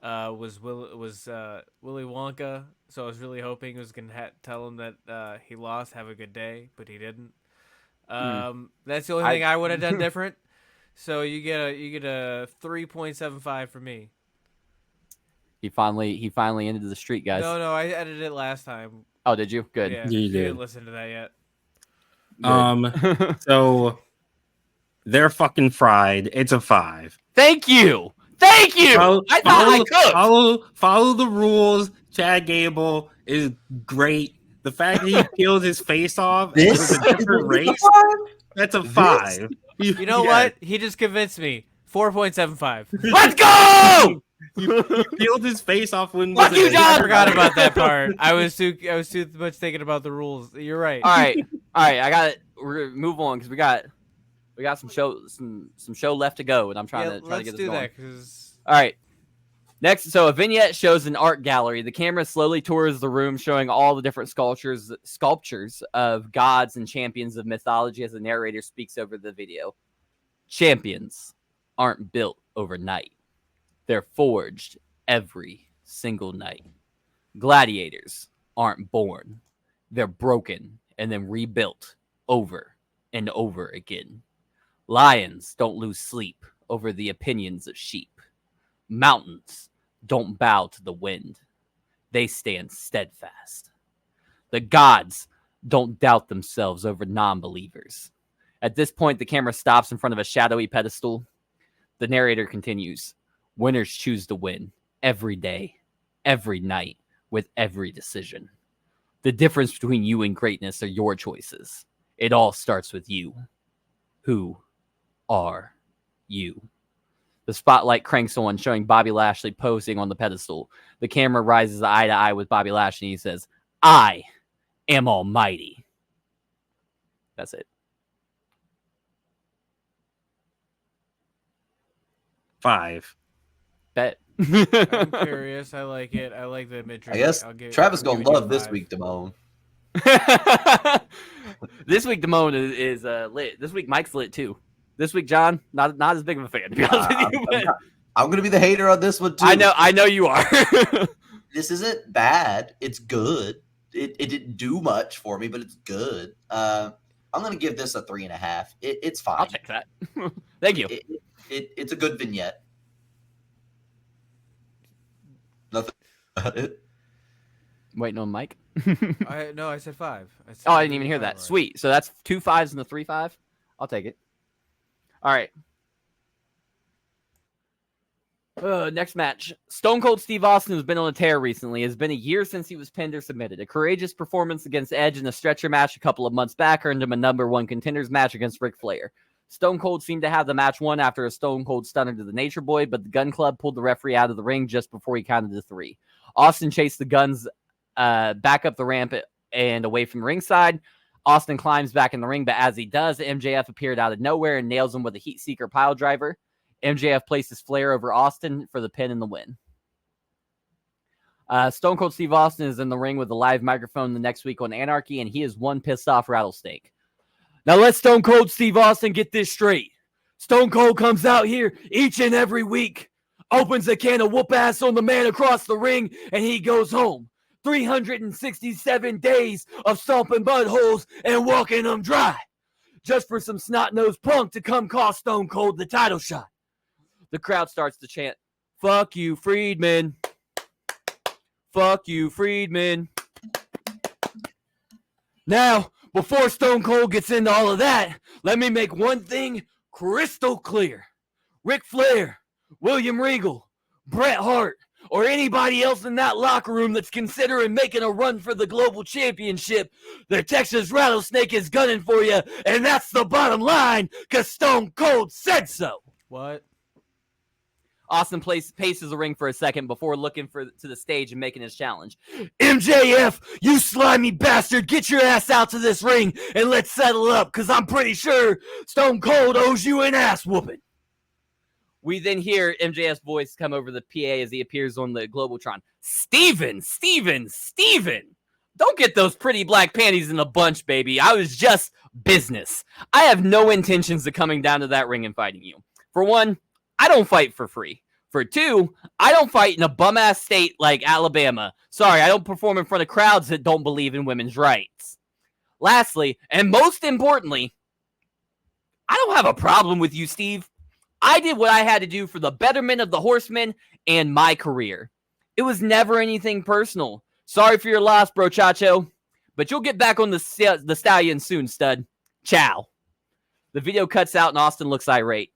was Willy Wonka. So I was really hoping he was gonna tell him that he lost. Have a good day, but he didn't. That's the only thing I would have done different. So you get a 3.75 for me. He finally ended the streak, guys. No, I edited it last time. Oh, did you? Good. Yeah, You did. didn't listen to that yet. So they're fucking fried. It's a 5. Thank you. I thought I could. Follow the rules. Chad Gable is great. The fact that he peeled his face off This with a different race, that's a 5. You know what? He just convinced me. 4.75. Let's go! He peeled his face off when Fuck you, John! I forgot about that part. I was too much thinking about the rules. You're right. All right. I got it. We're gonna move on because we got some show left to go, and I'm trying to get this going. Let's do that. All right. Next, so a vignette shows an art gallery. The camera slowly tours the room, showing all the different sculptures of gods and champions of mythology as the narrator speaks over the video. Champions aren't built overnight. They're forged every single night. Gladiators aren't born. They're broken and then rebuilt over and over again. Lions don't lose sleep over the opinions of sheep. Mountains don't bow to the wind. They stand steadfast. The gods don't doubt themselves over non-believers. At this point, the camera stops in front of a shadowy pedestal. The narrator continues. Winners choose to win every day, every night, with every decision. The difference between you and greatness are your choices. It all starts with you. Who are you? The spotlight cranks on, showing Bobby Lashley posing on the pedestal. The camera rises eye to eye with Bobby Lashley, and he says, I am almighty. That's it. 5. Bet. I'm curious. I like it. I like the imagery. I guess Travis gonna love this week, Damone. This week, Damone is lit. This week, Mike's lit too. This week, John, not as big of a fan, to be honest with you. But I'm gonna be the hater on this one too. I know you are. This isn't bad. It's good. It didn't do much for me, but it's good. I'm gonna give this a 3.5. It's fine. I'll take that. Thank you. It's a good vignette. Nothing about it. Waiting on Mike. I said 5. I didn't even hear that. Right. Sweet. So that's 2 5s and a 3-5. I'll take it. All right. Next match. Stone Cold Steve Austin has been on a tear recently. It's been a year since he was pinned or submitted. A courageous performance against Edge in a stretcher match a couple of months back earned him a #1 contenders match against Ric Flair. Stone Cold seemed to have the match won after a Stone Cold stunner to the Nature Boy, but the Gun Club pulled the referee out of the ring just before he counted to 3. Austin chased the Guns back up the ramp and away from ringside. Austin climbs back in the ring, but as he does, MJF appeared out of nowhere and nails him with a Heat Seeker pile driver. MJF places Flair over Austin for the pin and the win. Stone Cold Steve Austin is in the ring with a live microphone the next week on Anarchy, and he is one pissed off rattlesnake. Now let Stone Cold Steve Austin get this straight. Stone Cold comes out here each and every week, opens a can of whoop ass on the man across the ring, and he goes home. 367 days of stomping buttholes and walking them dry, just for some snot-nosed punk to come cost Stone Cold the title shot. The crowd starts to chant, "Fuck you, Friedman. Fuck you, Friedman." Now, before Stone Cold gets into all of that, let me make one thing crystal clear. Ric Flair, William Regal, Bret Hart, or anybody else in that locker room that's considering making a run for the global championship, the Texas Rattlesnake is gunning for you, and that's the bottom line, because Stone Cold said so. What? Austin paces the ring for a second before looking to the stage and making his challenge. MJF, you slimy bastard, get your ass out to this ring and let's settle up, because I'm pretty sure Stone Cold owes you an ass whooping. We then hear MJF's voice come over the PA as he appears on the Globotron. Steven! Don't get those pretty black panties in a bunch, baby. I was just business. I have no intentions of coming down to that ring and fighting you. For one, I don't fight for free. For 2, I don't fight in a bum-ass state like Alabama. Sorry, I don't perform in front of crowds that don't believe in women's rights. Lastly, and most importantly, I don't have a problem with you, Steve. I did what I had to do for the betterment of the Horsemen and my career. It was never anything personal. Sorry for your loss, bro chacho. But you'll get back on the stallion soon, stud. Ciao. The video cuts out and Austin looks irate.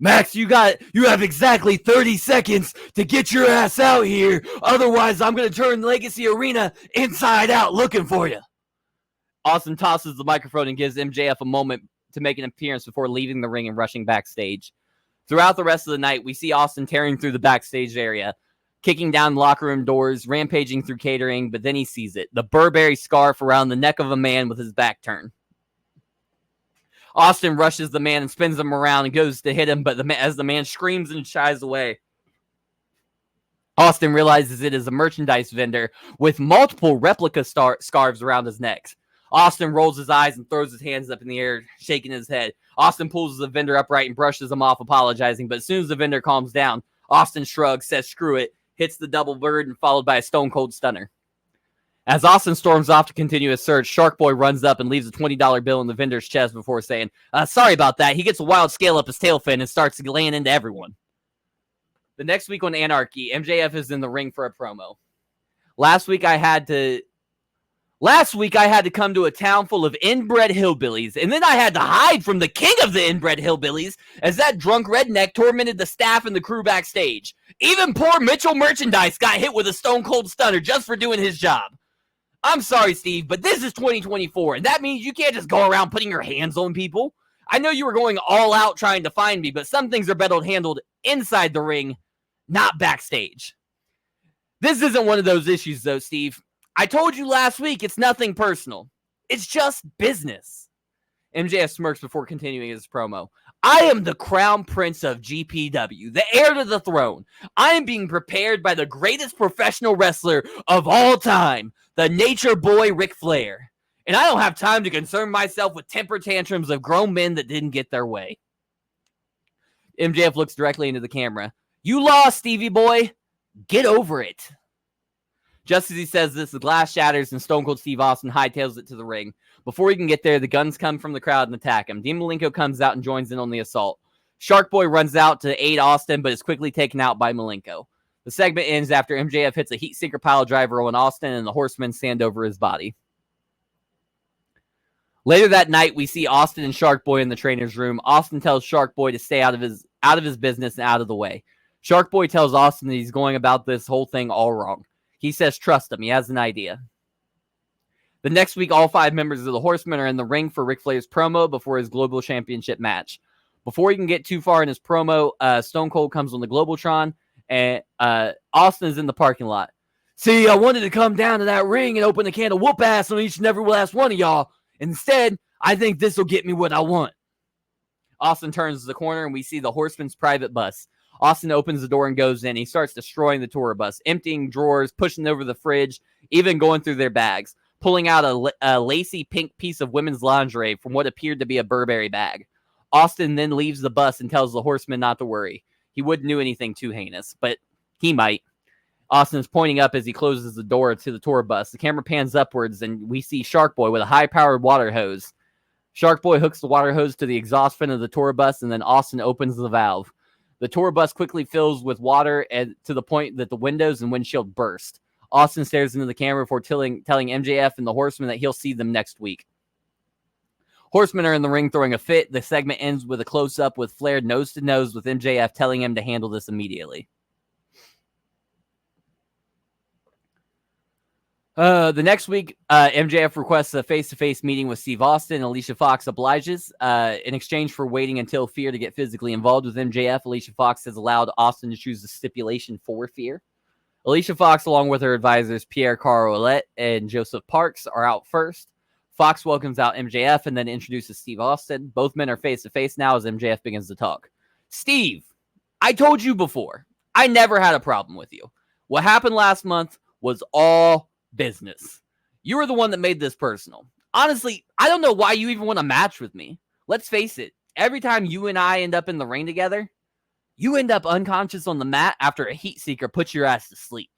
Max, you have exactly 30 seconds to get your ass out here. Otherwise, I'm going to turn Legacy Arena inside out looking for you. Austin tosses the microphone and gives MJF a moment to make an appearance before leaving the ring and rushing backstage. Throughout the rest of the night, we see Austin tearing through the backstage area, kicking down locker room doors, rampaging through catering, but then he sees it. The Burberry scarf around the neck of a man with his back turned. Austin rushes the man and spins him around and goes to hit him, but as the man screams and shies away, Austin realizes it is a merchandise vendor with multiple replica scarves around his neck. Austin rolls his eyes and throws his hands up in the air, shaking his head. Austin pulls the vendor upright and brushes him off, apologizing, but as soon as the vendor calms down, Austin shrugs, says screw it, hits the double bird, and followed by a stone cold stunner. As Austin storms off to continue his search, Shark Boy runs up and leaves a $20 bill in the vendor's chest before saying, sorry about that. He gets a wild scale up his tail fin and starts laying into everyone. The next week on Anarchy, MJF is in the ring for a promo. Last week I had to come to a town full of inbred hillbillies, and then I had to hide from the king of the inbred hillbillies as that drunk redneck tormented the staff and the crew backstage. Even poor Mitchell Merchandise got hit with a stone cold stunner just for doing his job. I'm sorry, Steve, but this is 2024, and that means you can't just go around putting your hands on people. I know you were going all out trying to find me, but some things are better handled inside the ring, not backstage. This isn't one of those issues, though, Steve. I told you last week it's nothing personal. It's just business. MJF smirks before continuing his promo. I am the crown prince of GPW, the heir to the throne. I am being prepared by the greatest professional wrestler of all time, the nature boy Ric Flair. And I don't have time to concern myself with temper tantrums of grown men that didn't get their way. MJF looks directly into the camera. You lost, Stevie boy. Get over it. Just as he says this, the glass shatters and Stone Cold Steve Austin hightails it to the ring. Before he can get there, the guns come from the crowd and attack him. Dean Malenko comes out and joins in on the assault. Shark Boy runs out to aid Austin, but is quickly taken out by Malenko. The segment ends after MJF hits a heat sinker pile driver on Austin and the Horsemen stand over his body. Later that night, we see Austin and Shark Boy in the trainer's room. Austin tells Shark Boy to stay out of his business and out of the way. Shark Boy tells Austin that he's going about this whole thing all wrong. He says trust him. He has an idea. The next week, all 5 members of the Horsemen are in the ring for Ric Flair's promo before his Global Championship match. Before he can get too far in his promo, Stone Cold comes on the Globaltron, and Austin is in the parking lot. See, I wanted to come down to that ring and open a can of whoop ass on each and every last one of y'all. Instead, I think this will get me what I want. Austin turns the corner, and we see the Horsemen's private bus. Austin opens the door and goes in. He starts destroying the tour bus, emptying drawers, pushing over the fridge, even going through their bags, pulling out a lacy pink piece of women's lingerie from what appeared to be a Burberry bag. Austin then leaves the bus and tells the Horsemen not to worry. He wouldn't do anything too heinous, but he might. Austin is pointing up as he closes the door to the tour bus. The camera pans upwards, and we see Shark Boy with a high-powered water hose. Shark Boy hooks the water hose to the exhaust fan of the tour bus, and then Austin opens the valve. The tour bus quickly fills with water to the point that the windows and windshield burst. Austin stares into the camera before telling MJF and the Horsemen that he'll see them next week. Horsemen are in the ring throwing a fit. The segment ends with a close-up with Flair nose-to-nose with MJF telling him to handle this immediately. The next week, MJF requests a face-to-face meeting with Steve Austin. Alicia Fox obliges. In exchange for waiting until Fear to get physically involved with MJF, Alicia Fox has allowed Austin to choose the stipulation for Fear. Alicia Fox, along with her advisors Pierre Carolette and Joseph Parks, are out first. Fox welcomes out MJF and then introduces Steve Austin. Both men are face-to-face now as MJF begins to talk. Steve, I told you before, I never had a problem with you. What happened last month was all business. You were the one that made this personal. Honestly, I don't know why you even want to match with me. Let's face it, every time you and I end up in the ring together, You end up unconscious on the mat after a heat seeker puts your ass to sleep.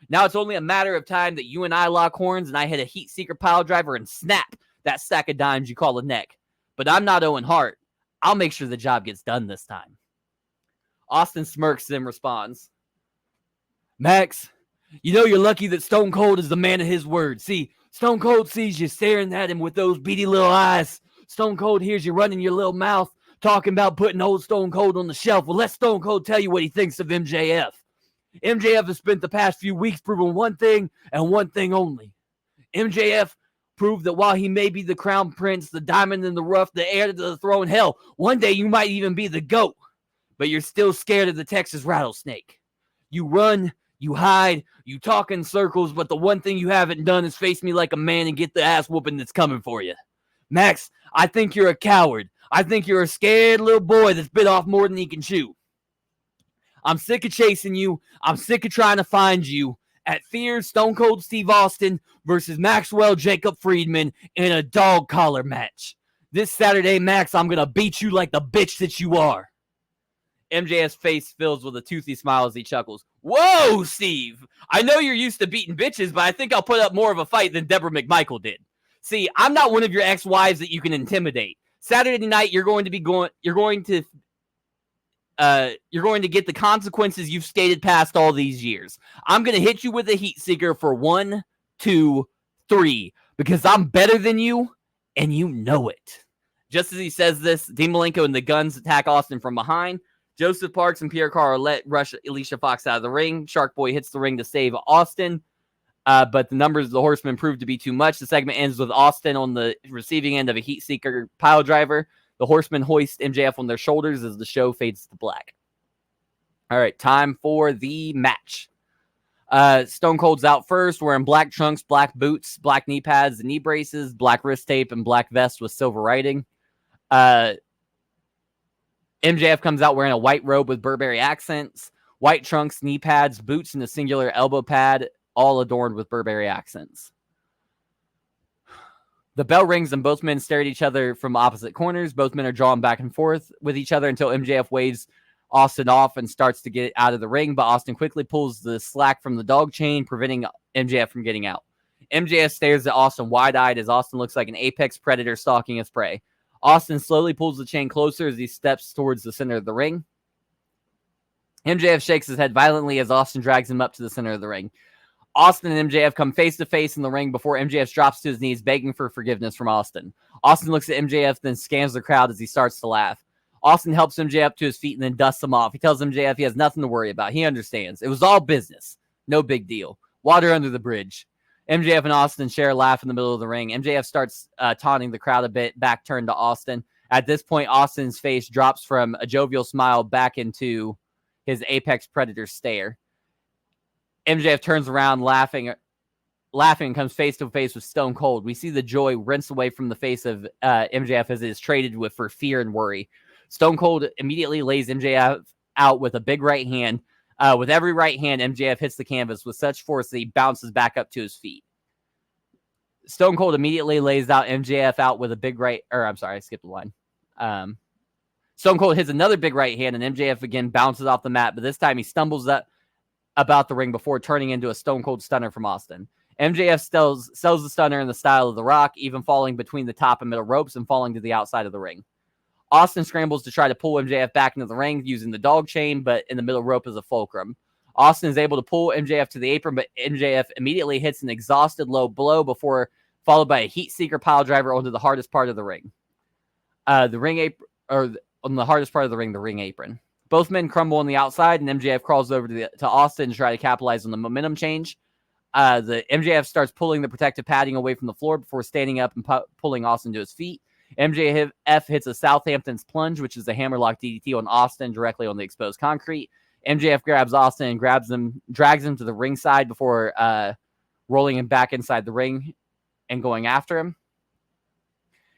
Now it's only a matter of time that you and I lock horns and I hit a heat seeker pile driver and snap that stack of dimes you call a neck. But I'm not Owen Hart. I'll make sure the job gets done this time. Austin smirks and responds, Max, you know you're lucky that Stone Cold is the man of his word. See, Stone Cold sees you staring at him with those beady little eyes. Stone Cold hears you running your little mouth, talking about putting old Stone Cold on the shelf. Well, let Stone Cold tell you what he thinks of MJF. MJF has spent the past few weeks proving one thing and one thing only. MJF proved that while he may be the crown prince, the diamond in the rough, the heir to the throne, hell, one day you might even be the GOAT. But you're still scared of the Texas rattlesnake. You run, you hide, you talk in circles, but the one thing you haven't done is face me like a man and get the ass whooping that's coming for you. Max, I think you're a coward. I think you're a scared little boy that's bit off more than he can chew. I'm sick of chasing you. I'm sick of trying to find you. At Fear, Stone Cold Steve Austin versus Maxwell Jacob Friedman in a dog collar match. This Saturday, Max, I'm going to beat you like the bitch that you are. MJF's face fills with a toothy smile as he chuckles. Whoa, Steve! I know you're used to beating bitches, but I think I'll put up more of a fight than Deborah McMichael did. See, I'm not one of your ex-wives that you can intimidate. Saturday night, you're going to get the consequences you've skated past all these years. I'm going to hit you with a heat seeker for 1, 2, 3, because I'm better than you, and you know it. Just as he says this, Dean Malenko and the Guns attack Austin from behind. Joseph Parks and Pierre Carlet rush Alicia Fox out of the ring. Shark Boy hits the ring to save Austin, but the numbers of the Horsemen prove to be too much. The segment ends with Austin on the receiving end of a heat seeker pile driver. The Horsemen hoist MJF on their shoulders as the show fades to black. All right, time for the match. Stone Cold's out first, wearing black trunks, black boots, black knee pads and knee braces, black wrist tape, and black vest with silver writing. MJF comes out wearing a white robe with Burberry accents, white trunks, knee pads, boots, and a singular elbow pad, all adorned with Burberry accents. The bell rings and both men stare at each other from opposite corners. Both men are drawn back and forth with each other until MJF waves Austin off and starts to get out of the ring, but Austin quickly pulls the slack from the dog chain, preventing MJF from getting out. MJF stares at Austin wide-eyed as Austin looks like an apex predator stalking his prey. Austin slowly pulls the chain closer as he steps towards the center of the ring. MJF shakes his head violently as Austin drags him up to the center of the ring. Austin and MJF come face-to-face in the ring before MJF drops to his knees, begging for forgiveness from Austin. Austin looks at MJF, then scans the crowd as he starts to laugh. Austin helps MJF up to his feet and then dusts him off. He tells MJF he has nothing to worry about. He understands. It was all business. No big deal. Water under the bridge. MJF and Austin share a laugh in the middle of the ring. MJF starts taunting the crowd a bit, back turned to Austin. At this point, Austin's face drops from a jovial smile back into his apex predator stare. MJF turns around laughing and comes face to face with Stone Cold. We see the joy rinse away from the face of MJF as it is traded with for fear and worry. Stone Cold immediately lays MJF out with a big right hand. With every right hand, MJF hits the canvas with such force that he bounces back up to his feet. Stone Cold immediately lays out MJF out with a big right... I skipped the line. Stone Cold hits another big right hand, and MJF again bounces off the mat, but this time he stumbles up about the ring before turning into a Stone Cold stunner from Austin. MJF sells the stunner in the style of The Rock, even falling between the top and middle ropes and falling to the outside of the ring. Austin scrambles to try to pull MJF back into the ring using the dog chain, but in the middle rope is a fulcrum. Austin is able to pull MJF to the apron, but MJF immediately hits an exhausted low blow before followed by a heat seeker pile driver onto the hardest part of the ring. On the hardest part of the ring apron. Both men crumble on the outside, and MJF crawls over to Austin to try to capitalize on the momentum change. The MJF starts pulling the protective padding away from the floor before standing up and pulling Austin to his feet. MJF hits a Southampton's plunge, which is a hammerlock DDT on Austin directly on the exposed concrete. MJF grabs Austin and drags him to the ringside before rolling him back inside the ring and going after him.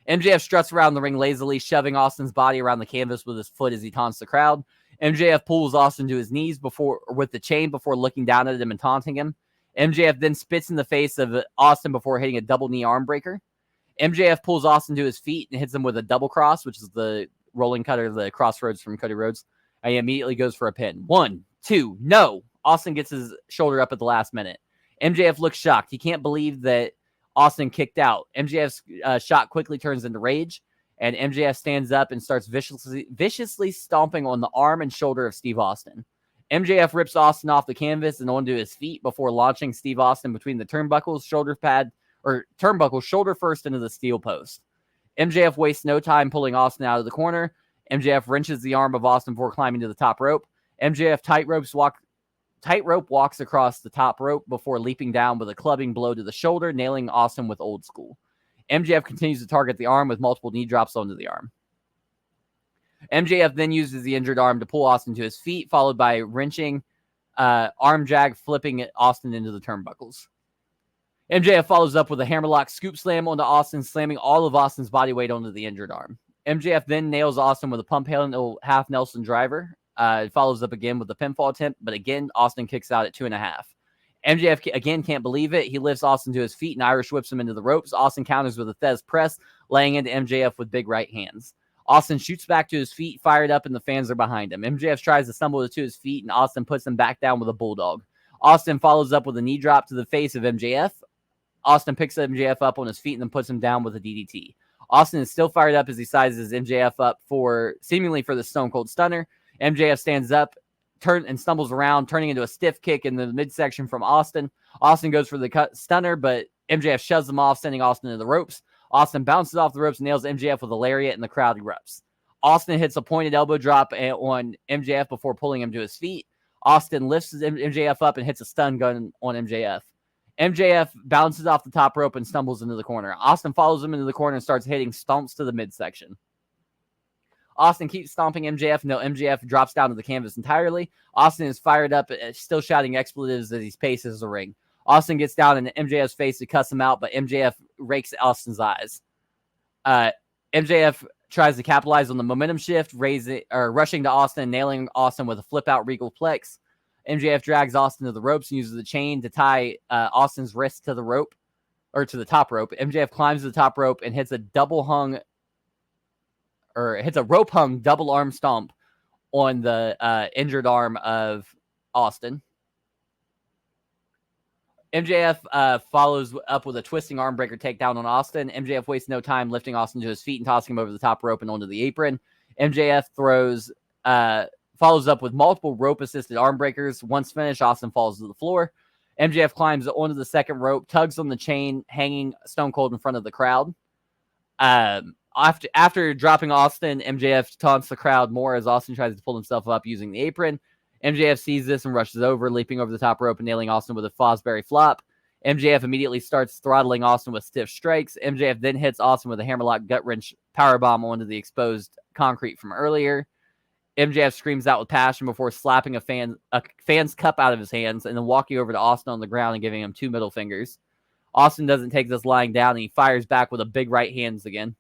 MJF struts around the ring lazily, shoving Austin's body around the canvas with his foot as he taunts the crowd. MJF pulls Austin to his knees with the chain before looking down at him and taunting him. MJF then spits in the face of Austin before hitting a double knee arm breaker. MJF pulls Austin to his feet and hits him with a double cross, which is the rolling cutter, the crossroads from Cody Rhodes. He immediately goes for a pin. 1, 2, no. Austin gets his shoulder up at the last minute. MJF looks shocked. He can't believe that Austin kicked out. MJF's shot quickly turns into rage, and MJF stands up and starts viciously stomping on the arm and shoulder of Steve Austin. MJF rips Austin off the canvas and onto his feet before launching Steve Austin between the turnbuckles, shoulder first into the steel post. MJF wastes no time pulling Austin out of the corner. MJF wrenches the arm of Austin before climbing to the top rope. MJF tightrope walks across the top rope before leaping down with a clubbing blow to the shoulder, nailing Austin with Old School. MJF continues to target the arm with multiple knee drops onto the arm. MJF then uses the injured arm to pull Austin to his feet, followed by wrenching arm drag, flipping Austin into the turnbuckles. MJF follows up with a hammerlock scoop slam onto Austin, slamming all of Austin's body weight onto the injured arm. MJF then nails Austin with a pump handle half Nelson driver. Follows up again with the pinfall attempt, but again, Austin kicks out at 2.5. MJF again can't believe it. He lifts Austin to his feet and Irish whips him into the ropes. Austin counters with a Thez press, laying into MJF with big right hands. Austin shoots back to his feet, fired up, and the fans are behind him. MJF tries to stumble to his feet, and Austin puts him back down with a bulldog. Austin follows up with a knee drop to the face of MJF. Austin picks MJF up on his feet and then puts him down with a DDT. Austin is still fired up as he sizes MJF up seemingly for the Stone Cold Stunner. MJF stands up, and stumbles around, turning into a stiff kick in the midsection from Austin. Austin goes for the stunner, but MJF shoves him off, sending Austin to the ropes. Austin bounces off the ropes and nails MJF with a lariat, and the crowd erupts. Austin hits a pointed elbow drop on MJF before pulling him to his feet. Austin lifts MJF up and hits a stun gun on MJF. MJF bounces off the top rope and stumbles into the corner. Austin follows him into the corner and starts hitting stomps to the midsection. Austin keeps stomping MJF until MJF drops down to the canvas entirely. Austin is fired up, still shouting expletives as he paces the ring. Austin gets down in MJF's face to cuss him out, but MJF rakes Austin's eyes. MJF tries to capitalize on the momentum shift, rushing to Austin, nailing Austin with a flip-out regal plex. MJF drags Austin to the ropes and uses the chain to tie Austin's wrist to the rope, or to the top rope. MJF climbs the top rope and hits a rope hung double arm stomp on the injured arm of Austin. MJF follows up with a twisting arm breaker takedown on Austin. MJF wastes no time lifting Austin to his feet and tossing him over the top rope and onto the apron. MJF follows up with multiple rope-assisted arm breakers. Once finished, Austin falls to the floor. MJF climbs onto the second rope, tugs on the chain, hanging Stone Cold in front of the crowd. After dropping Austin, MJF taunts the crowd more as Austin tries to pull himself up using the apron. MJF sees this and rushes over, leaping over the top rope and nailing Austin with a Fosbury flop. MJF immediately starts throttling Austin with stiff strikes. MJF then hits Austin with a hammerlock gut wrench powerbomb onto the exposed concrete from earlier. MJF screams out with passion before slapping a fan's cup out of his hands and then walking over to Austin on the ground and giving him 2 middle fingers. Austin doesn't take this lying down and he fires back with a big right hands again.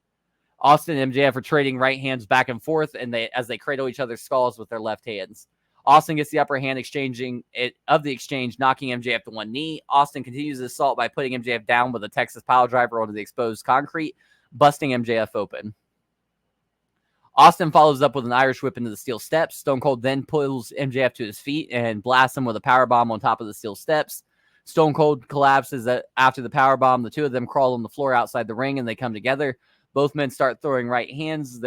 Austin and MJF are trading right hands back and forth as they cradle each other's skulls with their left hands. Austin gets the upper hand of the exchange, knocking MJF to one knee. Austin continues his assault by putting MJF down with a Texas pile driver onto the exposed concrete, busting MJF open. Austin follows up with an Irish whip into the steel steps. Stone Cold then pulls MJF to his feet and blasts him with a powerbomb on top of the steel steps. Stone Cold collapses after the powerbomb. The two of them crawl on the floor outside the ring and they come together. Both men start throwing right hands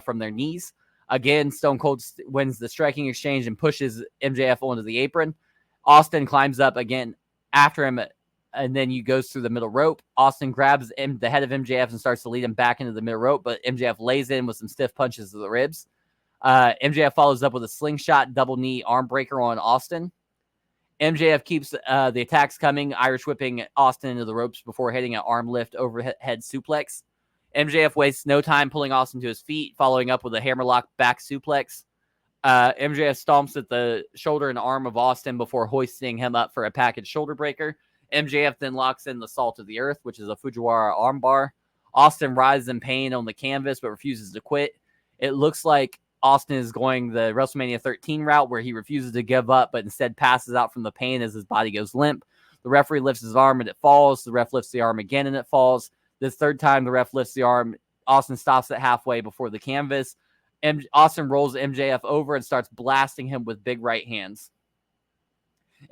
from their knees. Again, Stone Cold wins the striking exchange and pushes MJF onto the apron. Austin climbs up again after him, and then he goes through the middle rope. Austin grabs the head of MJF and starts to lead him back into the middle rope, but MJF lays in with some stiff punches to the ribs. MJF follows up with a slingshot double knee arm breaker on Austin. MJF keeps the attacks coming, Irish whipping Austin into the ropes before hitting an arm lift overhead suplex. MJF wastes no time pulling Austin to his feet, following up with a hammerlock back suplex. MJF stomps at the shoulder and arm of Austin before hoisting him up for a package shoulder breaker. MJF then locks in the Salt of the Earth, which is a Fujiwara armbar. Austin writhes in pain on the canvas but refuses to quit. It looks like Austin is going the WrestleMania 13 route where he refuses to give up but instead passes out from the pain as his body goes limp. The referee lifts his arm and it falls. The ref lifts the arm again and it falls. This third time the ref lifts the arm. Austin stops it halfway before the canvas. Austin rolls MJF over and starts blasting him with big right hands.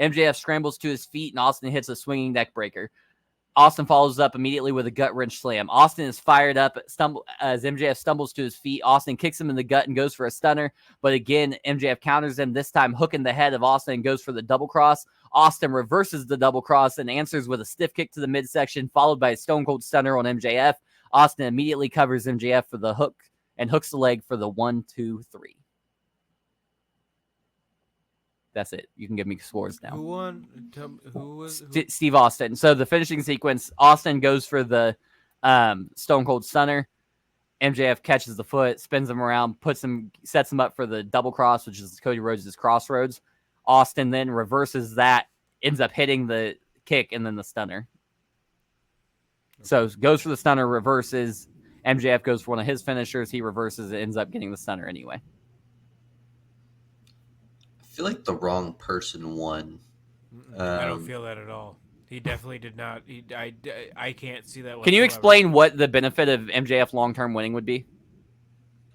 MJF scrambles to his feet, and Austin hits a swinging neck breaker. Austin follows up immediately with a gut wrench slam. Austin is fired up as MJF stumbles to his feet. Austin kicks him in the gut and goes for a stunner. But again, MJF counters him, this time hooking the head of Austin and goes for the double cross. Austin reverses the double cross and answers with a stiff kick to the midsection, followed by a stone cold stunner on MJF. Austin immediately covers MJF for the hook and hooks the leg for the 1, 2, 3. That's it. You can give me scores now. Who won? Who was Steve Austin. So the finishing sequence, Austin goes for the Stone Cold Stunner. MJF catches the foot, spins him around, sets him up for the double cross, which is Cody Rhodes' crossroads. Austin then reverses that, ends up hitting the kick and then the stunner. So goes for the stunner, reverses. MJF goes for one of his finishers. He reverses it, ends up getting the stunner anyway. I feel like the wrong person won. I don't feel that at all. He definitely did not. I can't see that. Can you whatsoever. explain what the benefit of MJF long-term winning would be?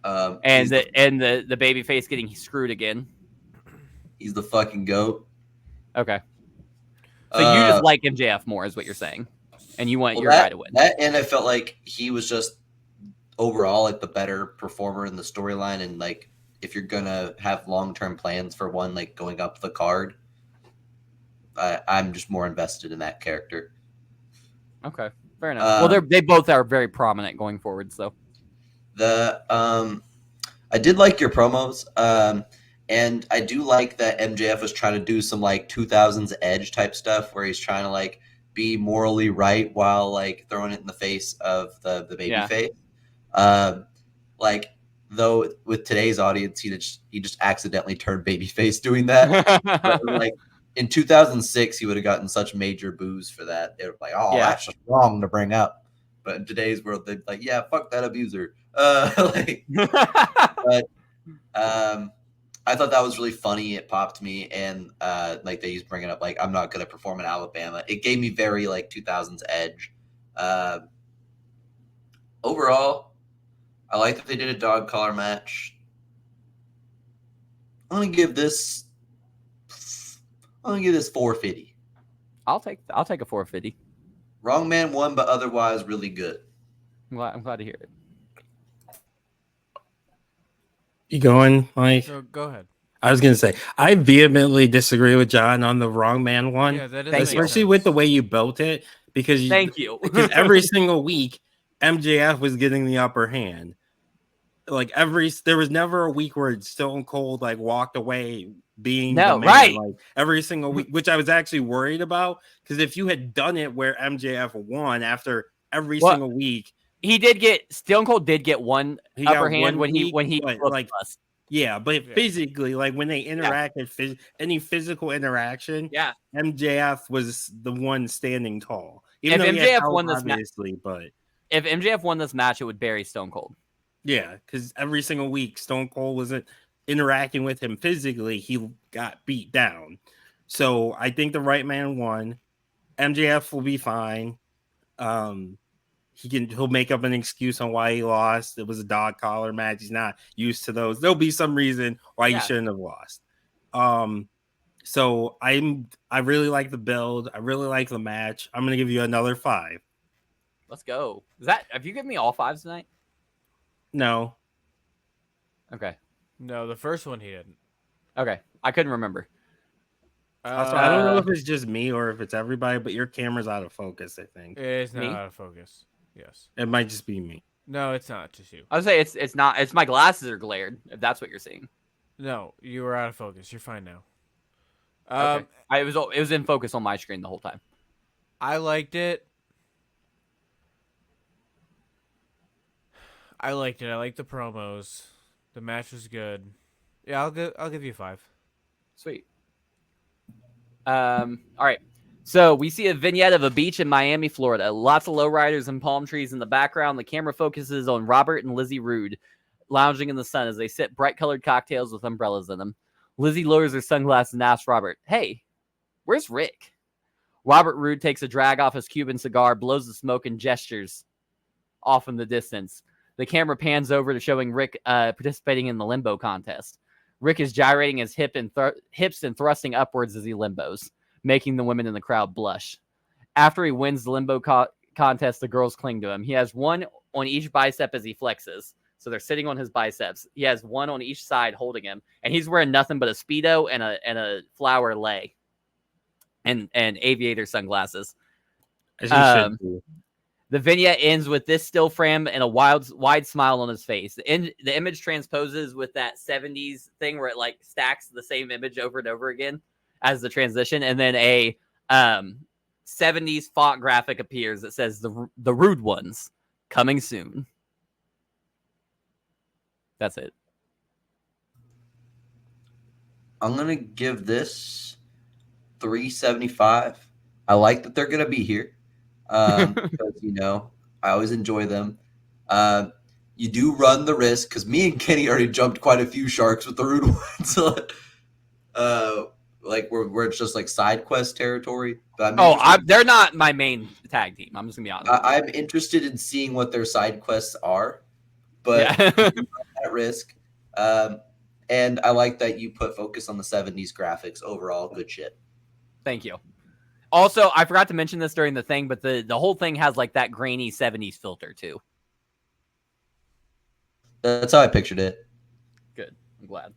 And the babyface getting screwed again. He's the fucking GOAT. Okay. So you just like MJF more, is what you're saying, and you want your guy to win. And I felt like he was just overall like the better performer in the storyline, and like if you're gonna have long-term plans for one, like going up the card, I'm just more invested in that character. Okay, fair enough. Well, they both are very prominent going forward. So I did like your promos, and I do like that MJF was trying to do some like 2000s Edge type stuff where he's trying to like be morally right while like throwing it in the face of the babyface. Like, though with today's audience, he just accidentally turned babyface doing that. But, like in 2006, he would have gotten such major boos for that. They were like, "Oh, that's just wrong to bring up." But in today's world, they'd be like, "Yeah, fuck that abuser." But I thought that was really funny. It popped me, and like they used bringing up like I'm not gonna perform in Alabama. It gave me very like 2000s Edge. Overall, I like that they did a dog collar match. I'm gonna give this 450. I'll take a 450. Wrong man won, but otherwise really good. I'm glad to hear it. You going, Mike? So go ahead. I was going to say, I vehemently disagree with John on the wrong man one, Yeah, that doesn't especially with the way you built it. Because Thank you. Because every single week, MJF was getting the upper hand. Like there was never a week where Stone Cold like walked away being the man, right. Like every single week, which I was actually worried about, because if you had done it where MJF won after every single week, Stone Cold did get one upper hand when he like us. Yeah, but physically, like when they interacted, any physical interaction, MJF was the one standing tall. Even if though MJF won this obviously, but if MJF won this match, it would bury Stone Cold. Yeah, because every single week Stone Cold wasn't interacting with him physically, he got beat down. So I think the right man won. MJF will be fine. He'll make up an excuse on why he lost. It was a dog collar match. He's not used to those. There'll be some reason why he shouldn't have lost. So I really like the build. I really like the match. I'm gonna give you another 5. Let's go. Have you given me all 5s tonight? No. Okay. No, the first one he didn't. Okay. I couldn't remember. I don't know if it's just me or if it's everybody, but your camera's out of focus, I think. It's not out of focus. Yes. It might just be me. No, it's not just you. I would say it's not. It's my glasses are glared, if that's what you're seeing. No, you were out of focus. You're fine now. Okay. It was in focus on my screen the whole time. I liked it. I liked the promos. The match was good. Yeah, I'll give you 5. Sweet. All right. So we see a vignette of a beach in Miami, Florida. Lots of lowriders and palm trees in the background. The camera focuses on Robert and Lizzie Roode lounging in the sun as they sip bright-colored cocktails with umbrellas in them. Lizzie lowers her sunglasses and asks Robert, "Hey, where's Rick?" Robert Roode takes a drag off his Cuban cigar, blows the smoke, and gestures off in the distance. The camera pans over to showing Rick participating in the limbo contest. Rick is gyrating his hips and thrusting upwards as he limbos, making the women in the crowd blush. After he wins the limbo contest, the girls cling to him. He has one on each bicep as he flexes. So they're sitting on his biceps. He has one on each side holding him. And he's wearing nothing but a Speedo and a flower lei and aviator sunglasses. The vignette ends with this still frame and a wide smile on his face. The image transposes with that 70s thing where it like stacks the same image over and over again as the transition. And then a 70s font graphic appears that says the rude ones coming soon. That's it. I'm going to give this 375. I like that they're going to be here. Because, you know, I always enjoy them. You do run the risk, because me and Kenny already jumped quite a few sharks with the rude ones. Like where it's just like side quest territory. But they're not my main tag team. I'm just gonna be honest. I'm interested in seeing what their side quests are, but yeah. at risk. And I like that you put focus on the 70s graphics. Overall, good shit. Thank you. Also, I forgot to mention this during the thing, but the whole thing has like that grainy 70s filter too. That's how I pictured it. Good. I'm glad.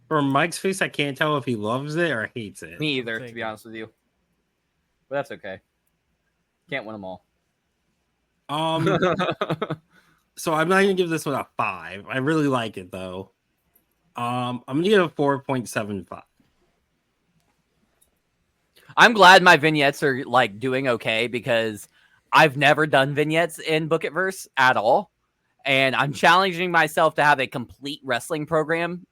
From Mike's face, I can't tell if he loves it or hates it. Me either, to be honest with you. But that's okay. Can't win them all. So I'm not gonna give this one a 5. I really like it though. I'm gonna give it a 4.75. I'm glad my vignettes are like doing okay because I've never done vignettes in Book It Verse at all. And I'm challenging myself to have a complete wrestling program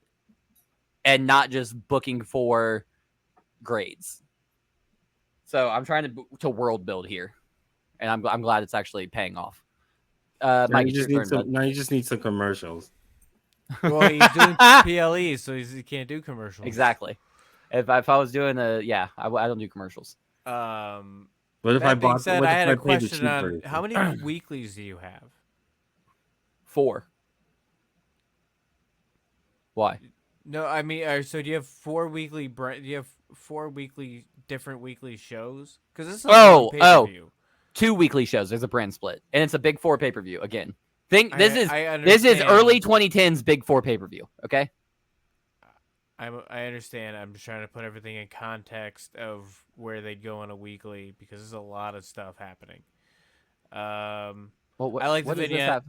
and not just booking for grades. So I'm trying to world build here. And I'm glad it's actually paying off. Mike, you just need some commercials. Well, he's doing PLE, so he can't do commercials. Exactly. If I was doing I don't do commercials. What if I bought? Said, I had a question on how many weeklies do you have? 4. Why? No, I mean, so do you have 4 weekly? Do you have 4 different weekly shows? Because this is pay-per-view. 2 weekly shows. There's a brand split, and it's a Big 4 pay-per-view again. This is early 2010s Big 4 pay-per-view. Okay. I understand. I'm just trying to put everything in context of where they'd go on a weekly because there's a lot of stuff happening. I like the vignette.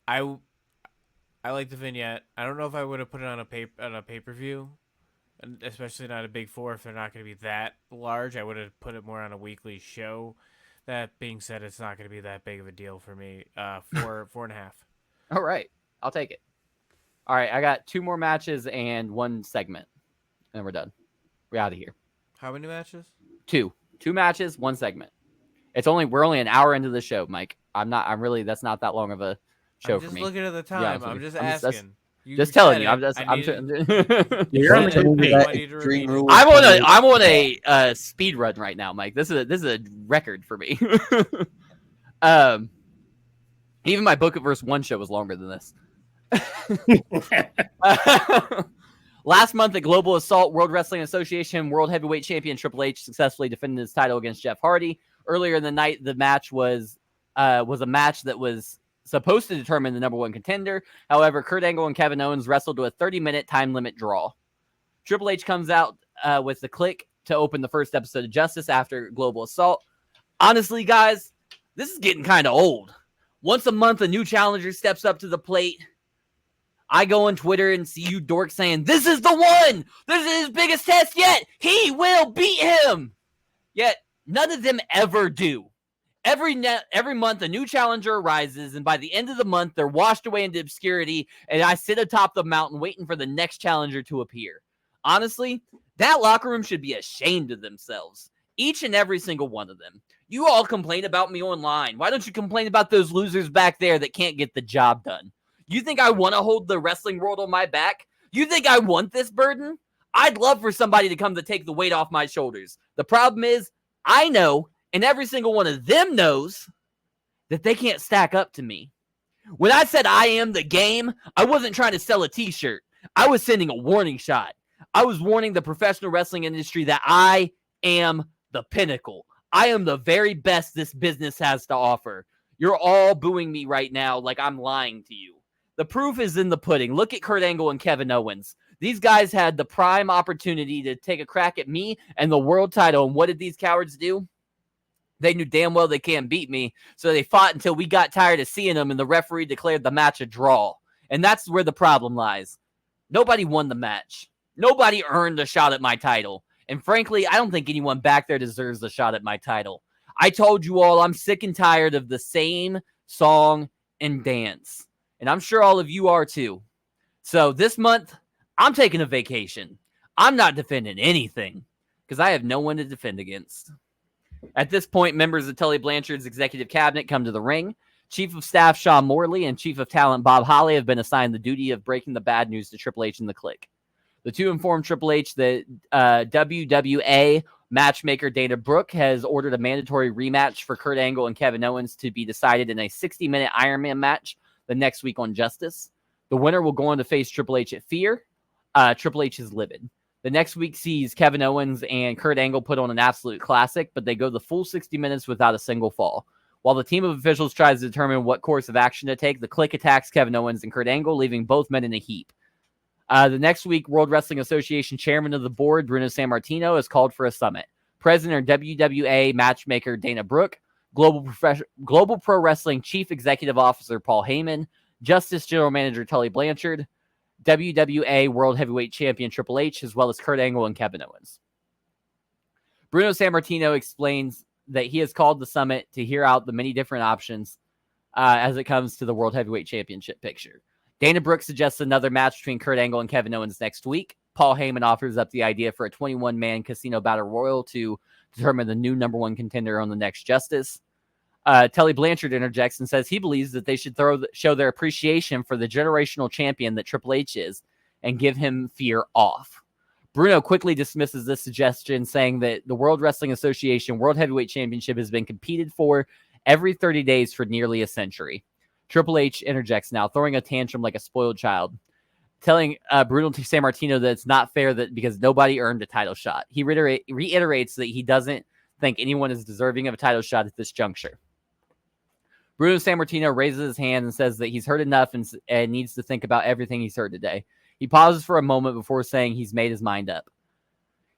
I like the vignette. I don't know if I would have put it on a pay-per-view, especially not a Big 4 if they're not going to be that large. I would have put it more on a weekly show. That being said, it's not going to be that big of a deal for me. 4.5. All right, I'll take it. All right, I got 2 more matches and 1 segment, and we're done. We're out of here. How many matches? 2 matches, 1 segment. We're only an hour into the show, Mike. That's not that long of a show for me. I'm just looking at the time. Yeah, I'm just asking. Just telling you. I'm on a speed run right now, Mike. This is a record for me. Even my Book of Verse 1 show was longer than this. Last month at Global Assault, World Wrestling Association World Heavyweight Champion Triple H successfully defended his title against Jeff Hardy. Earlier in the night, the match was a match that was supposed to determine the number 1 contender. However, Kurt Angle and Kevin Owens wrestled to a 30-minute time limit draw. Triple H comes out with the Click to open the first episode of Justice after Global Assault. Honestly, guys, this is getting kind of old. Once a month, a new challenger steps up to the plate. I go on Twitter and see you dorks saying, "This is the one! This is his biggest test yet! He will beat him!" Yet, none of them ever do. Every month, a new challenger arises, and by the end of the month, they're washed away into obscurity, and I sit atop the mountain waiting for the next challenger to appear. Honestly, that locker room should be ashamed of themselves. Each and every single one of them. You all complain about me online. Why don't you complain about those losers back there that can't get the job done? You think I want to hold the wrestling world on my back? You think I want this burden? I'd love for somebody to come to take the weight off my shoulders. The problem is, I know, and every single one of them knows, that they can't stack up to me. When I said I am the game, I wasn't trying to sell a t-shirt. I was sending a warning shot. I was warning the professional wrestling industry that I am the pinnacle. I am the very best this business has to offer. You're all booing me right now like I'm lying to you. The proof is in the pudding. Look at Kurt Angle and Kevin Owens. These guys had the prime opportunity to take a crack at me and the world title. And what did these cowards do? They knew damn well they can't beat me. So they fought until we got tired of seeing them and the referee declared the match a draw. And that's where the problem lies. Nobody won the match. Nobody earned a shot at my title. And frankly, I don't think anyone back there deserves a shot at my title. I told you all I'm sick and tired of the same song and dance. And I'm sure all of you are too. So this month, I'm taking a vacation. I'm not defending anything because I have no one to defend against. At this point, members of Tully Blanchard's executive cabinet come to the ring. Chief of Staff Sean Morley and Chief of Talent Bob Holly have been assigned the duty of breaking the bad news to Triple H and the Clique. The two informed Triple H that WWA matchmaker Dana Brooke has ordered a mandatory rematch for Kurt Angle and Kevin Owens to be decided in a 60-minute Iron Man match the next week on Justice. The winner will go on to face Triple H at Fear. Triple H is livid. The next week sees Kevin Owens and Kurt Angle put on an absolute classic, but they go the full 60 minutes without a single fall. While the team of officials tries to determine what course of action to take, the Clique attacks Kevin Owens and Kurt Angle, leaving both men in a heap. The next week, World Wrestling Association chairman of the board, Bruno Sammartino, has called for a summit. President of WWA matchmaker Dana Brooke, Global Pro Wrestling Chief Executive Officer Paul Heyman, Justice General Manager Tully Blanchard, WWA World Heavyweight Champion Triple H, as well as Kurt Angle and Kevin Owens. Bruno Sammartino explains that he has called the summit to hear out the many different options as it comes to the World Heavyweight Championship picture. Dana Brooke suggests another match between Kurt Angle and Kevin Owens next week. Paul Heyman offers up the idea for a 21-man casino battle royal to determine the new number one contender on the next Justice. Tully Blanchard interjects and says he believes that they should show their appreciation for the generational champion that Triple H is and give him Fear off. Bruno quickly dismisses this suggestion, saying that the World Wrestling Association World Heavyweight Championship has been competed for every 30 days for nearly a century. Triple H interjects now, throwing a tantrum like a spoiled child, telling Bruno Sammartino that it's not fair that because nobody earned a title shot. He reiterates that he doesn't think anyone is deserving of a title shot at this juncture. Bruno Sammartino raises his hand and says that he's heard enough and needs to think about everything he's heard today. He pauses for a moment before saying he's made his mind up.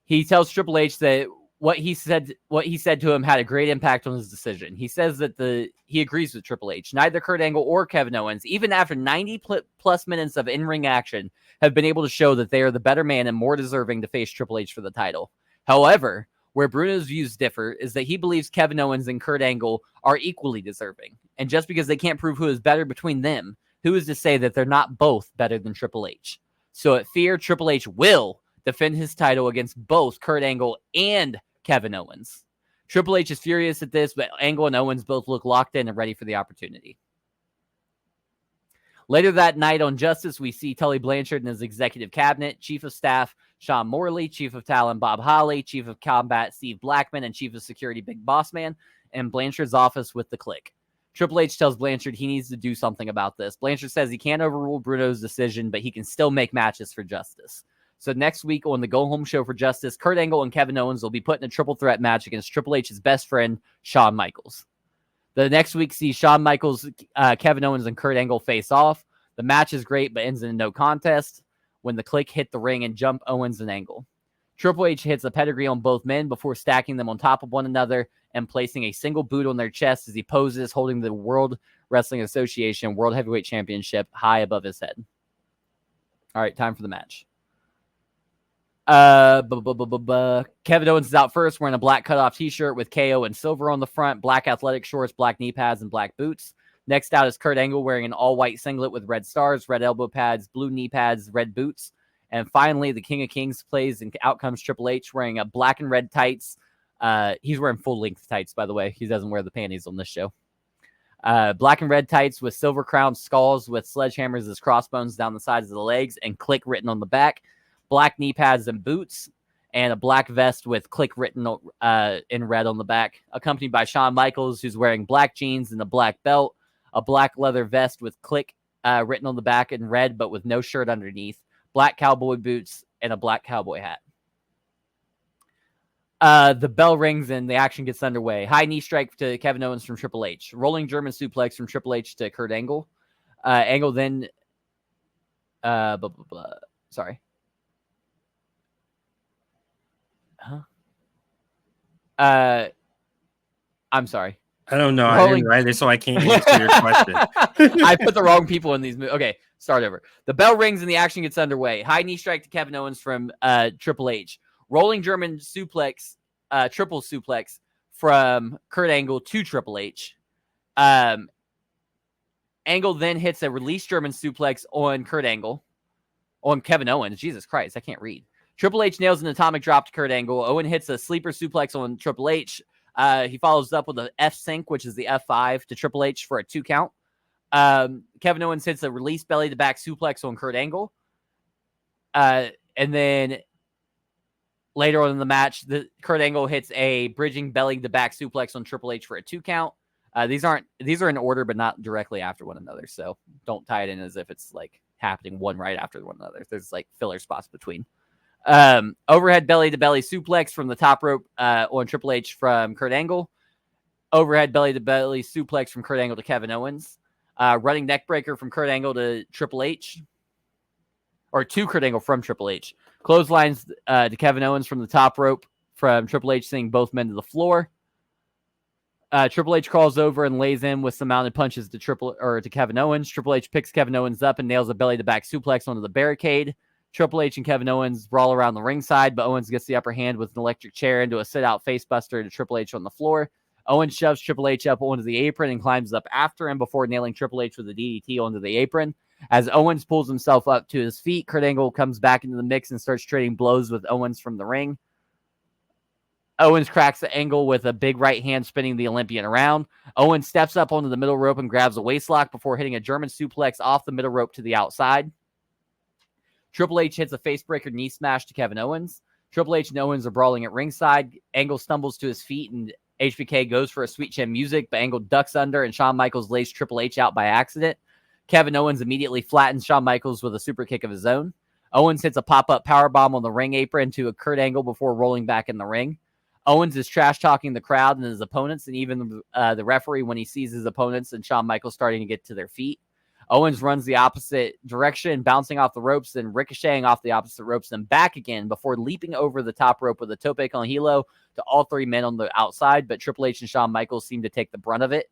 He tells Triple H that what he said to him had a great impact on his decision. He says that he agrees with Triple H. Neither Kurt Angle or Kevin Owens, even after 90 plus minutes of in-ring action, have been able to show that they are the better man and more deserving to face Triple H for the title. However, where Bruno's views differ is that he believes Kevin Owens and Kurt Angle are equally deserving. And just because they can't prove who is better between them, who is to say that they're not both better than Triple H? So at Fear, Triple H will defend his title against both Kurt Angle and Kevin Owens. Triple H is furious at this, but Angle and Owens both look locked in and ready for the opportunity. Later that night on Justice, we see Tully Blanchard and his executive cabinet, Chief of Staff Sean Morley, Chief of Talent Bob Holly, Chief of Combat Steve Blackman, and Chief of Security Big Boss Man, and Blanchard's office with the Clique. Triple H tells Blanchard he needs to do something about this. Blanchard says he can't overrule Bruno's decision, but he can still make matches for Justice. So next week on the Go Home Show for Justice, Kurt Angle and Kevin Owens will be put in a triple threat match against Triple H's best friend, Shawn Michaels. The next week sees Shawn Michaels, Kevin Owens, and Kurt Angle face off. The match is great, but ends in a no contest when the Clique hit the ring and jump Owens and Angle. Triple H hits a pedigree on both men before stacking them on top of one another and placing a single boot on their chest as he poses, holding the World Wrestling Association World Heavyweight Championship high above his head. All right, time for the match. Kevin Owens is out first, wearing a black cutoff t-shirt with KO and silver on the front, black athletic shorts, black knee pads, and black boots. Next out is Kurt Angle wearing an all-white singlet with red stars, red elbow pads, blue knee pads, red boots. And finally, the King of Kings plays, and out comes Triple H wearing a black and red tights. He's wearing full-length tights, by the way. He doesn't wear the panties on this show. Black and red tights with silver crowned skulls with sledgehammers as crossbones down the sides of the legs and Clique written on the back. Black knee pads and boots. and a black vest with Click written in red on the back, accompanied by Shawn Michaels, who's wearing black jeans and a black belt, a black leather vest with Click written on the back in red, but with no shirt underneath, black cowboy boots, and a black cowboy hat. The bell rings and the action gets underway. High knee strike to Kevin Owens from Triple H. Rolling German suplex from Triple H to Kurt Angle. Angle then... Sorry. Huh? I'm sorry. I don't know. I didn't write it, so I can't answer your question. I put the wrong people in these moves. Okay, start over. The bell rings and the action gets underway. High knee strike to Kevin Owens from Triple H. Rolling German suplex, triple suplex from Kurt Angle to Triple H. Angle then hits a release German suplex on Kurt Angle. On Kevin Owens. Jesus Christ, I can't read. Triple H nails an atomic drop to Kurt Angle. Owen hits a sleeper suplex on Triple H. He follows up with an F-Sync, which is the F5 to Triple H for a 2 count. Kevin Owens hits a release belly-to-back suplex on Kurt Angle. And then later on in the match, Kurt Angle hits a bridging belly-to-back suplex on Triple H for a 2 count. These are in order, but not directly after one another. So don't tie it in as if it's like happening one right after one another. There's like filler spots between. Overhead belly-to-belly suplex from the top rope on Triple H from Kurt Angle. Overhead belly-to-belly suplex from Kurt Angle to Kevin Owens. Running neck breaker from Kurt Angle to Triple H. Or to Kurt Angle from Triple H. Clotheslines to Kevin Owens from the top rope from Triple H, sending both men to the floor. Triple H crawls over and lays in with some mounted punches to Kevin Owens. Triple H picks Kevin Owens up and nails a belly-to-back suplex onto the barricade. Triple H and Kevin Owens brawl around the ringside, but Owens gets the upper hand with an electric chair into a sit-out facebuster to Triple H on the floor. Owens shoves Triple H up onto the apron and climbs up after him before nailing Triple H with a DDT onto the apron. As Owens pulls himself up to his feet, Kurt Angle comes back into the mix and starts trading blows with Owens from the ring. Owens cracks the Angle with a big right hand, spinning the Olympian around. Owens steps up onto the middle rope and grabs a waistlock before hitting a German suplex off the middle rope to the outside. Triple H hits a facebreaker knee smash to Kevin Owens. Triple H and Owens are brawling at ringside. Angle stumbles to his feet and HBK goes for a sweet chin music, but Angle ducks under and Shawn Michaels lays Triple H out by accident. Kevin Owens immediately flattens Shawn Michaels with a super kick of his own. Owens hits a pop-up powerbomb on the ring apron to a Kurt Angle before rolling back in the ring. Owens is trash-talking the crowd and his opponents and even the referee when he sees his opponents and Shawn Michaels starting to get to their feet. Owens runs the opposite direction, bouncing off the ropes, then ricocheting off the opposite ropes, then back again before leaping over the top rope with a tope con hilo to all 3 men on the outside, but Triple H and Shawn Michaels seem to take the brunt of it.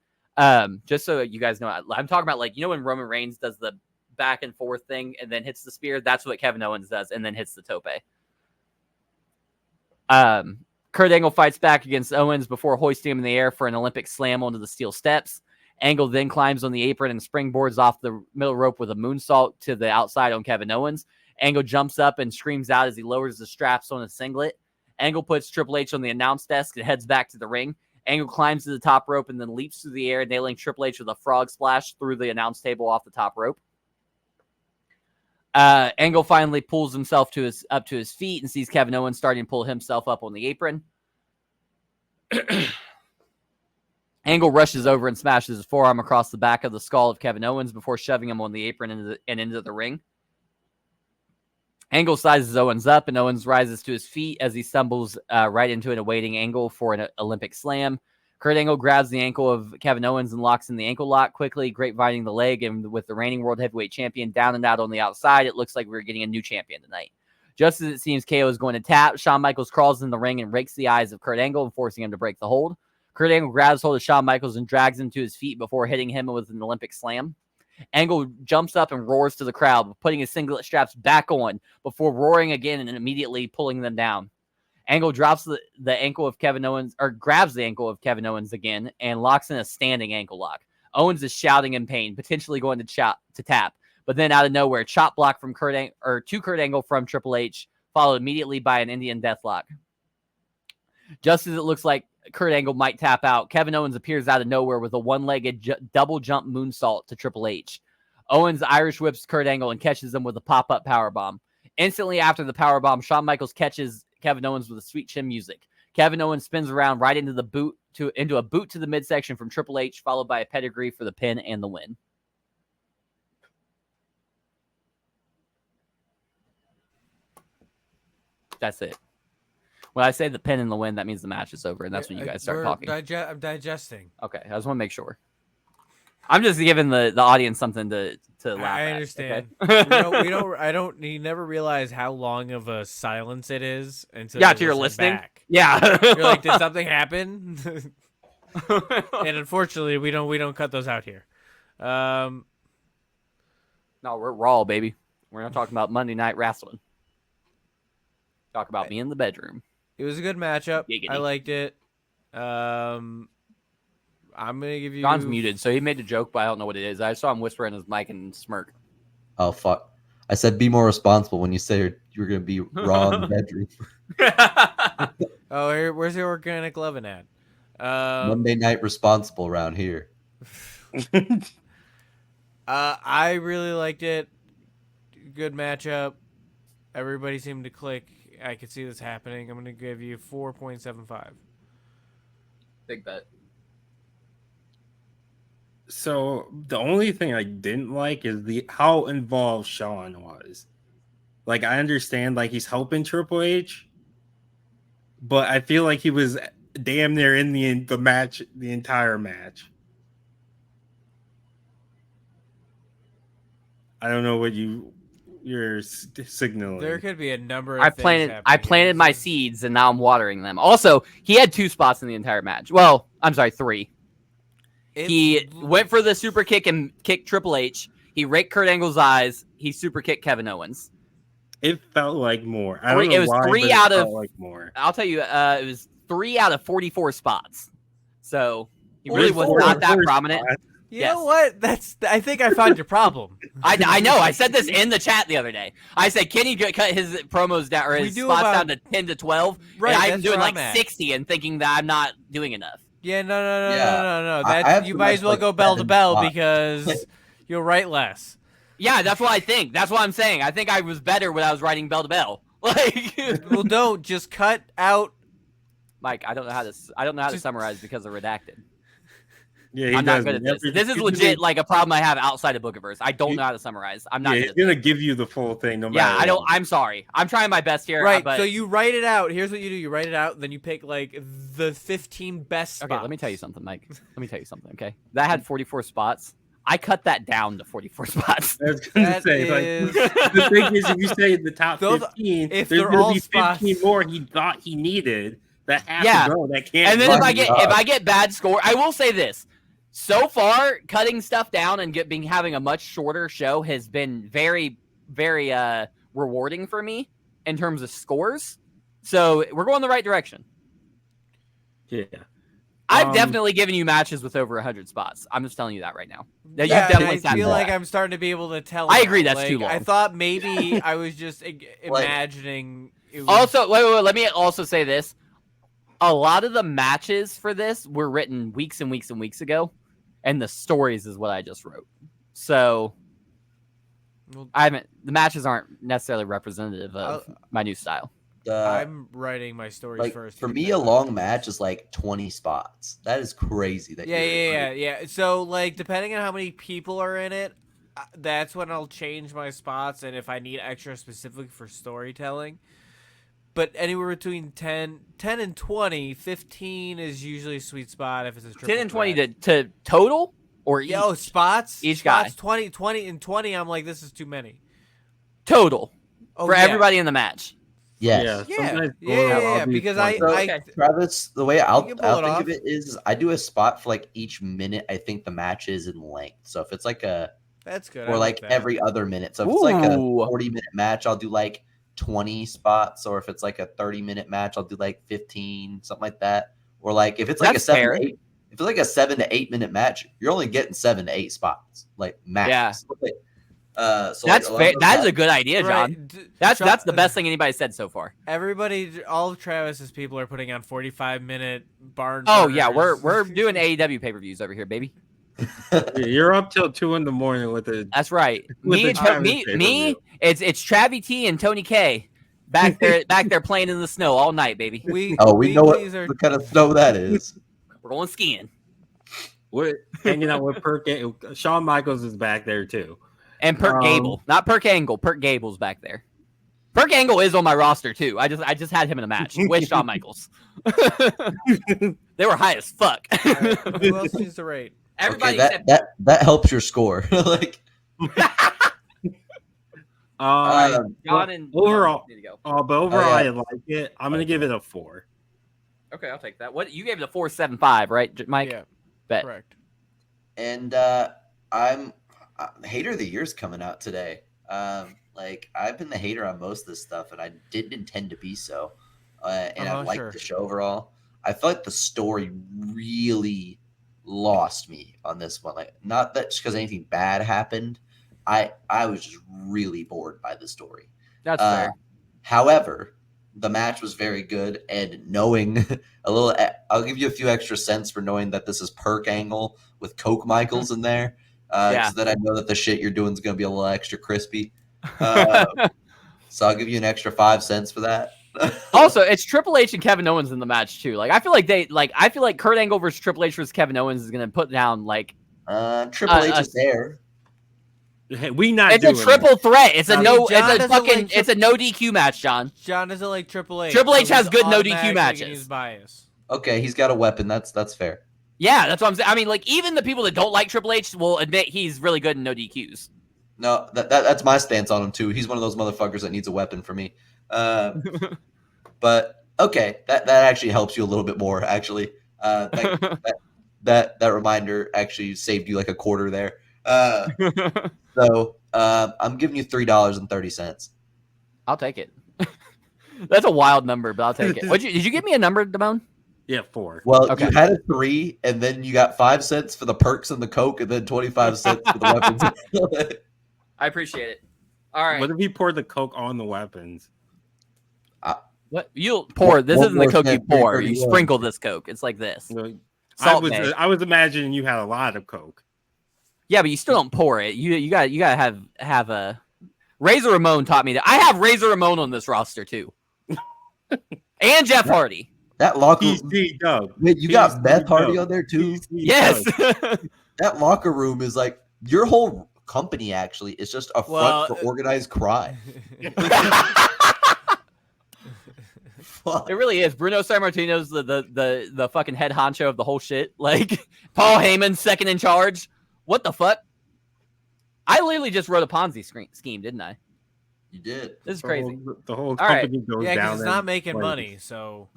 Just so you guys know, I'm talking about, like, you know when Roman Reigns does the back and forth thing and then hits the spear? That's what Kevin Owens does and then hits the tope. Kurt Angle fights back against Owens before hoisting him in the air for an Olympic slam onto the steel steps. Angle then climbs on the apron and springboards off the middle rope with a moonsault to the outside on Kevin Owens. Angle jumps up and screams out as he lowers the straps on his singlet. Angle puts Triple H on the announce desk and heads back to the ring. Angle climbs to the top rope and then leaps through the air, nailing Triple H with a frog splash through the announce table off the top rope. Angle finally pulls himself up to his feet and sees Kevin Owens starting to pull himself up on the apron. Angle rushes over and smashes his forearm across the back of the skull of Kevin Owens before shoving him on the apron and into the ring. Angle sizes Owens up, and Owens rises to his feet as he stumbles right into an awaiting Angle for an Olympic slam. Kurt Angle grabs the ankle of Kevin Owens and locks in the ankle lock quickly, grapevining the leg, and with the reigning World Heavyweight Champion down and out on the outside, it looks like we're getting a new champion tonight. Just as it seems KO is going to tap, Shawn Michaels crawls in the ring and rakes the eyes of Kurt Angle, forcing him to break the hold. Kurt Angle grabs hold of Shawn Michaels and drags him to his feet before hitting him with an Olympic slam. Angle jumps up and roars to the crowd, putting his singlet straps back on before roaring again and immediately pulling them down. Angle drops the ankle of Kevin Owens, or grabs the ankle of Kevin Owens again and locks in a standing ankle lock. Owens is shouting in pain, potentially going to tap, but then out of nowhere, chop block from Kurt Angle from Triple H, followed immediately by an Indian Deathlock. Just as it looks like Kurt Angle might tap out, Kevin Owens appears out of nowhere with a one-legged double jump moonsault to Triple H. Owens Irish whips Kurt Angle and catches him with a pop-up powerbomb. Instantly after the powerbomb, Shawn Michaels catches Kevin Owens with a sweet chin music. Kevin Owens spins around right into a boot to the midsection from Triple H, followed by a pedigree for the pin and the win. That's it. When I say the pin and the win, that means the match is over, and that's when you guys start talking. I'm digesting. Okay, I just want to make sure. I'm just giving the audience something to laugh at. I understand. Okay? You never realize how long of a silence it is until you're listening. back. Yeah. You're like, did something happen? And unfortunately, we don't cut those out here. No, we're Raw, baby. We're not talking about Monday Night Wrestling. Talk about me in the bedroom. It was a good matchup. Giggity. I liked it. I'm gonna give you. John's muted, so he made a joke, but I don't know what it is. I saw him whisper in his mic and smirk. Oh fuck! I said be more responsible when you say you're gonna be raw in the bedroom. Oh, where's the organic loving at? Monday night responsible around here. I really liked it. Good matchup. Everybody seemed to click. I could see this happening. I'm gonna give you 4.75. Big bet. So the only thing I didn't like is how involved Sean was. Like, I understand, like, he's helping Triple H, but I feel like he was damn near in the match, the entire match. I don't know what you're signaling. There could be a number of I things planted my seeds, and now I'm watering them. Also, he had 2 spots in the entire match. Well, I'm sorry, 3. He went for the super kick and kicked Triple H. He raked Kurt Angle's eyes. He super kicked Kevin Owens. It felt like more. I don't know it was why, 3 but out it of. felt like more. I'll tell you, it was 3 out of 44 spots. So he really was not that prominent. You know what? I think I found your problem. I know. I said this in the chat the other day. I said Kenny cut his promos down or his spots down to 10 to 12. Right, and I'm doing like 60 and thinking that I'm not doing enough. Yeah, no. You might as well go bell to bell because you'll write less. Yeah, that's what I think. That's what I'm saying. I think I was better when I was writing bell to bell. Like, well, don't just cut out. Mike, I don't know how to summarize because of redacted. Yeah, I'm not good at this. This is legit like a problem I have outside of Bookiverse. I don't know how to summarize. I'm not. Yeah, he's gonna give you the full thing, no matter. Yeah, I don't. I'm sorry. I'm trying my best here. Right. But... So you write it out. Here's what you do: you write it out, then you pick like the 15 best spots. Okay, let me tell you something, Mike. Let me tell you something. Okay, that had 44 spots. I cut that down to 44 spots. I was gonna say, the thing is, if you say the top 15, if there's gonna be 15 spots... more he thought he needed that have to go. That can't. And then if I get bad score, I will say this. So far, cutting stuff down and having a much shorter show has been very, very rewarding for me in terms of scores. So we're going the right direction. Yeah. I've definitely given you matches with over 100 spots. I'm just telling you that right now. I feel like I'm starting to be able to tell. I agree that's too long. I thought maybe I was just imagining. Also, wait. Let me also say this. A lot of the matches for this were written weeks and weeks and weeks ago. And the stories is what I just wrote. So the matches aren't necessarily representative of my new style. I'm writing my stories first. For me, a long match is like 20 spots. That is crazy. Yeah. So, like, depending on how many people are in it, that's when I'll change my spots. And if I need extra specific for storytelling. But anywhere between 10 and 20, 15 is usually a sweet spot if it's a triple 10 and 20 to total? Or each? Yo, spots? Each spots, guy. 20 and 20, I'm like, this is too many. Total. For everybody in the match. Yes. Yeah. Because Travis, the way I'll think of it is I do a spot for like each minute I think the match is in length. So if it's like that's good. Or like every other minute. So if it's like a 40-minute match, I'll do like 20 spots, or if it's like a 30-minute match, I'll do like 15, something like that. Or like if it's like if it's like a 7 to 8 minute match, you're only getting 7 to 8 spots, like max. Yeah. So that's fair. That is a good idea, John. Right. That's the best thing anybody said so far. All of Travis's people are putting on 45-minute barn. Oh yeah, we're doing AEW pay-per-views over here, baby. You're up till 2 a.m. with it. That's right. Me, it's Travvy T and Tony K back there playing in the snow all night, baby. We know what kind of snow that is. We're going skiing. We're hanging out with Perk. Shawn Michaels is back there too, and Perk Gable, not Perk Angle. Perk Gable's back there. Perk Angle is on my roster too. I just had him in a match with Shawn Michaels. They were high as fuck. Who else needs to rate? Everybody that helps your score. Like John and overall, need to go. but overall, I like it. I'm gonna give it a 4. Okay, I'll take that. What you gave it a 4.75, right, Mike? Yeah, bet. Correct. And I'm hater of the year's coming out today. Like I've been the hater on most of this stuff, and I didn't intend to be so. And I liked the show overall. I feel like the story really lost me on this one. Like not that just because anything bad happened. I was just really bored by the story. That's fair. However, the match was very good, and knowing a little, I'll give you a few extra cents for knowing that this is Perk Angle with Coke Michaels in there. Because then I know that the shit you're doing is going to be a little extra crispy. So I'll give you an extra 5 cents for that. Also, it's Triple H and Kevin Owens in the match too. Like I feel like Kurt Angle versus Triple H versus Kevin Owens is going to put down like Triple H is there. Hey, it's a triple threat. It's a no DQ match, John. John doesn't like Triple H. Triple H has good no DQ matches. He's biased. Okay, he's got a weapon. That's fair. Yeah, that's what I'm saying. I mean, like even the people that don't like Triple H will admit he's really good in no DQs. No, that's my stance on him too. He's one of those motherfuckers that needs a weapon for me. But okay, that actually helps you a little bit more. Actually, that reminder actually saved you like a quarter there. So I'm giving you $3.30. I'll take it. That's a wild number, but I'll take it. Did you give me a number, Damone? Yeah, 4. Well, okay. You had a 3, and then you got 5 cents for the perks and the Coke, and then 25 cents for the weapons. I appreciate it. All right. What if you poured the Coke on the weapons? What you'll pour? This isn't the Coke you pour. You sprinkle this Coke. It's like this. I was imagining you had a lot of Coke. Yeah, but you still don't pour it. You gotta have a Razor Ramon taught me that. I have Razor Ramon on this roster too, and Jeff Hardy. That locker room. Wait, you got Beth Hardy on there too? Yes. That locker room is like your whole company. Actually, is just a front for organized crime. It really is. Bruno Sammartino's the fucking head honcho of the whole shit. Like Paul Heyman's second in charge. What the fuck? I literally just wrote a Ponzi scheme, didn't I? You did. This is crazy. The whole company goes down. Yeah, it's not making money, so.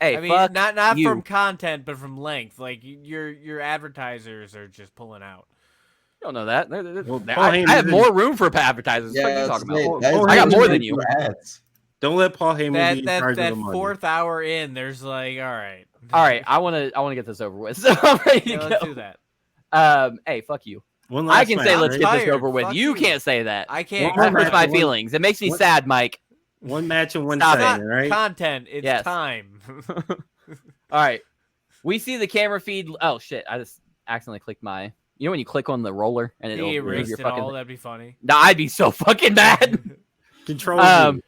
Hey, I mean, not from content, but from length. Like your advertisers are just pulling out. You don't know that. I have more room for advertisers. Yeah, what are you talking about? I got more than you. Ads. Don't let Paul Heyman be in charge of the money. That 4th hour in, there's like, all right. I want to get this over with. So I'm ready to go. Let's do that. Hey, fuck you. I can say let's get this over with. You can't say that. I can't. That hurts my feelings. It makes me sad, Mike. One match and one second, right? Content. It's time. All right. We see the camera feed. Oh shit! I just accidentally clicked my. You know when you click on the roller and it'll erase your it fucking. all? That'd be funny. No, I'd be so fucking mad. Control.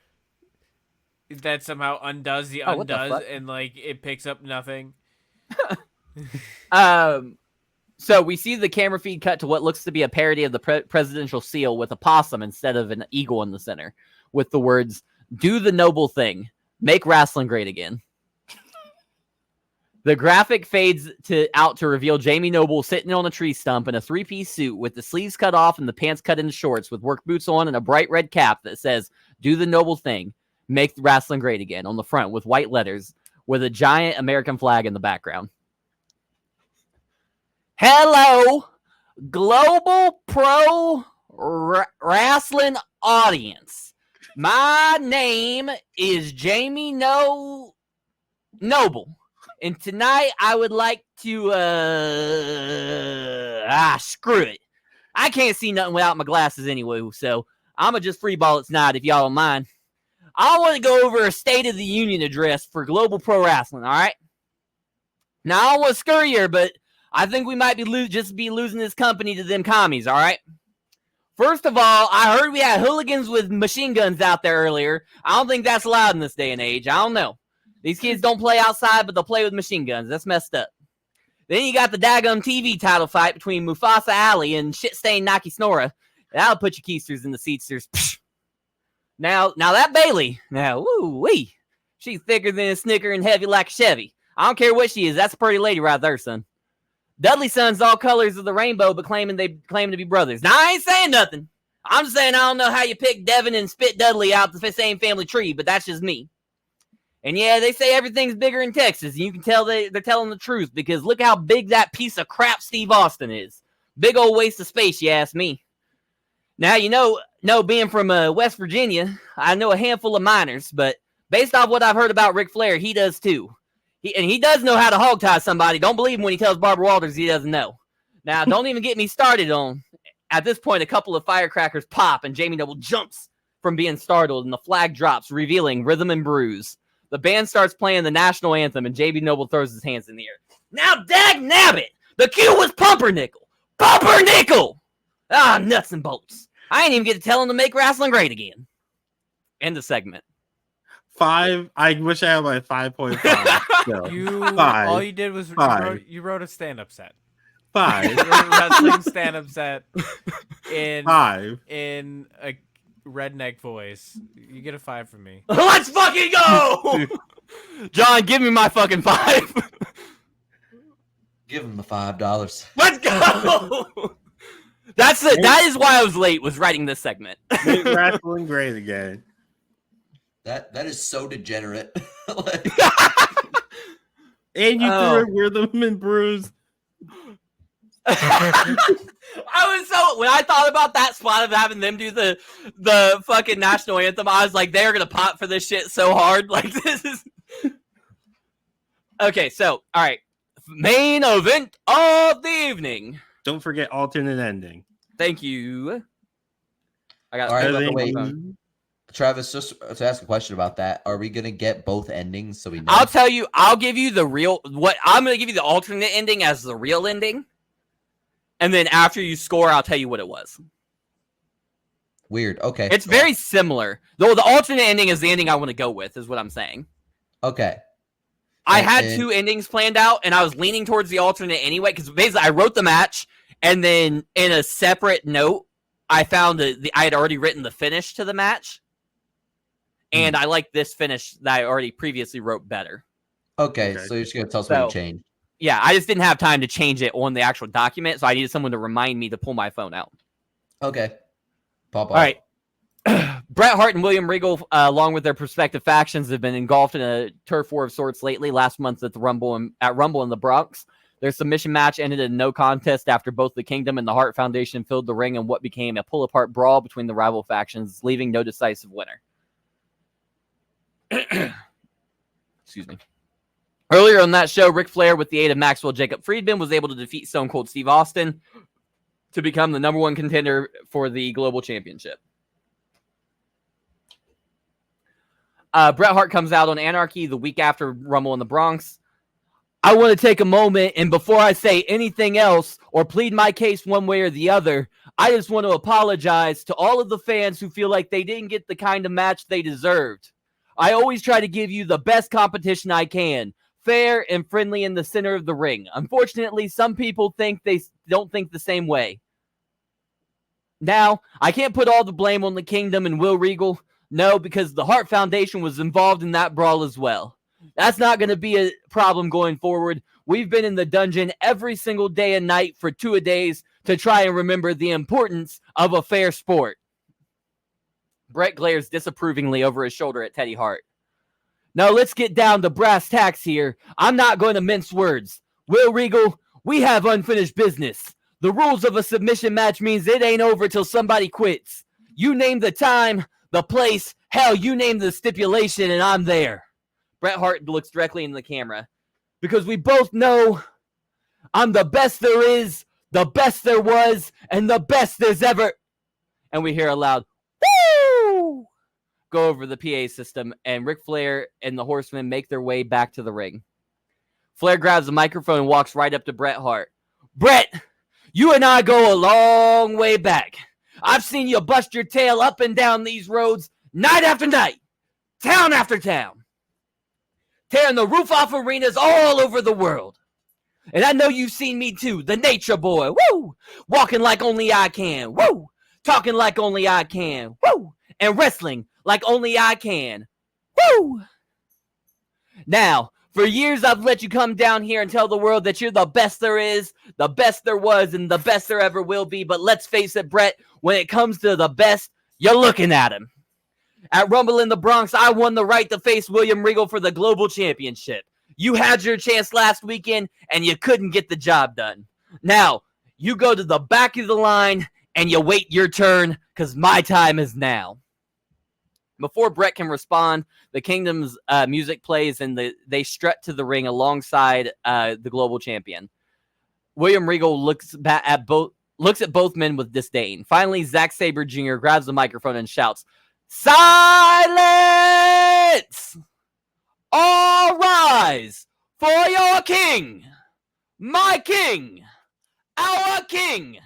That somehow undoes the undoes and like it picks up nothing. So we see the camera feed cut to what looks to be a parody of the presidential seal with a possum instead of an eagle in the center, with the words "Do the noble thing, make wrestling great again." The graphic fades out to reveal Jamie Noble sitting on a tree stump in a 3-piece suit with the sleeves cut off and the pants cut into shorts with work boots on and a bright red cap that says "Do the noble thing, make wrestling great again" on the front with white letters with a giant American flag in the background. Hello, global pro wrestling audience. My name is Jamie Noble, and tonight I would like to screw it. I can't see nothing without my glasses anyway, so I'ma just free ball it tonight if y'all don't mind. I want to go over a State of the Union address for global pro wrestling. All right. Now I don't want to scurry here, but I think we might be losing this company to them commies, all right? First of all, I heard we had hooligans with machine guns out there earlier. I don't think that's allowed in this day and age. I don't know. These kids don't play outside, but they'll play with machine guns. That's messed up. Then you got the daggum TV title fight between Mufasa Ali and shit-stained Naki Snora. That'll put your keisters in the seatsters. Now that Bailey, woo-wee. She's thicker than a Snicker and heavy like a Chevy. I don't care what she is. That's a pretty lady right there, son. Dudley's son's all colors of the rainbow, but claim to be brothers. Now, I ain't saying nothing. I'm just saying I don't know how you pick Devin and spit Dudley out the same family tree, but that's just me. And yeah, they say everything's bigger in Texas, and you can tell they're telling the truth, because look how big that piece of crap Steve Austin is. Big old waste of space, you ask me. Now, you know being from West Virginia, I know a handful of miners, but based off what I've heard about Ric Flair, he does too. He does know how to hog tie somebody. Don't believe him when he tells Barbara Walters he doesn't know. Now, don't even get me started on, at this point, a couple of firecrackers pop and Jamie Noble jumps from being startled and the flag drops, revealing Rhythm and Bruise. The band starts playing the national anthem and Jamie Noble throws his hands in the air. Now, dag nabbit! The cue was Pumpernickel! Pumpernickel! Ah, nuts and bolts. I ain't even get to tell him to make wrestling great again. End of segment. 5. I wish I had my 5.5. No. 5. All you did was you wrote a stand-up set. 5. You wrote a wrestling stand-up set in 5. in a redneck voice. You get a 5 from me. Let's fucking go! John, give me my fucking 5. Give him the $5. Let's go! That is why I was late, was writing this segment. Make wrestling great again. That is so degenerate. And you threw a Rhythm and Bruise. When I thought about that spot of having them do the fucking national anthem, I was like, they're gonna pop for this shit so hard. Like, this is okay. So, all right, main event of the evening. Don't forget alternate ending. Thank you. I got. All right, wait. Travis, just to ask a question about that, are we gonna get both endings so we know? I'll tell you. I'll give you the real. I'm gonna give you the alternate ending as the real ending, and then after you score, I'll tell you what it was. Weird. Okay. It's very similar, though. The alternate ending is the ending I want to go with. Is what I'm saying. Okay. I had two endings planned out, and I was leaning towards the alternate anyway, because basically I wrote the match, and then in a separate note, I found I had already written the finish to the match, and I like this finish that I already previously wrote better. Okay, so you're just going to tell us what you changed. Yeah, I just didn't have time to change it on the actual document, so I needed someone to remind me to pull my phone out. Okay. Pop off. All right. Bret Hart and William Regal, along with their prospective factions, have been engulfed in a turf war of sorts lately. Last month at Rumble in the Bronx, their submission match ended in no contest after both the Kingdom and the Hart Foundation filled the ring in what became a pull-apart brawl between the rival factions, leaving no decisive winner. Excuse me. Earlier on that show, Ric Flair, with the aid of Maxwell Jacob Friedman, was able to defeat Stone Cold Steve Austin to become the number one contender for the Global Championship. Bret Hart comes out on Anarchy the week after Rumble in the Bronx. I want to take a moment, and before I say anything else or plead my case one way or the other, I just want to apologize to all of the fans who feel like they didn't get the kind of match they deserved. I always try to give you the best competition I can, fair and friendly in the center of the ring. Unfortunately, some people don't think the same way. Now, I can't put all the blame on the Kingdom and Will Regal. No, because the Hart Foundation was involved in that brawl as well. That's not going to be a problem going forward. We've been in the dungeon every single day and night for 2 days to try and remember the importance of a fair sport. Bret glares disapprovingly over his shoulder at Teddy Hart. Now let's get down to brass tacks here. I'm not going to mince words. Will Regal, we have unfinished business. The rules of a submission match means it ain't over till somebody quits. You name the time, the place, hell, you name the stipulation, and I'm there. Bret Hart looks directly into the camera. Because we both know I'm the best there is, the best there was, and the best there's ever. And we hear a loud, woo! Go over the PA system, and Ric Flair and the Horsemen make their way back to the ring. Flair grabs the microphone and walks right up to Bret Hart. Bret, you and I go a long way back. I've seen you bust your tail up and down these roads night after night, town after town, tearing the roof off arenas all over the world. And I know you've seen me too, the nature boy, woo! Walking like only I can, woo! Talking like only I can, woo! And wrestling like only I can, woo! Now, for years I've let you come down here and tell the world that you're the best there is, the best there was, and the best there ever will be. But let's face it, Brett, when it comes to the best, you're looking at him. At Rumble in the Bronx, I won the right to face William Regal for the Global Championship. You had your chance last weekend, and you couldn't get the job done. Now, you go to the back of the line, and you wait your turn, because my time is now. Before Brett can respond, the Kingdom's music plays, and they strut to the ring alongside the Global Champion. William Regal looks at both men with disdain. Finally, Zack Sabre Jr. grabs the microphone and shouts, "Silence! All rise for your king, my king, our king,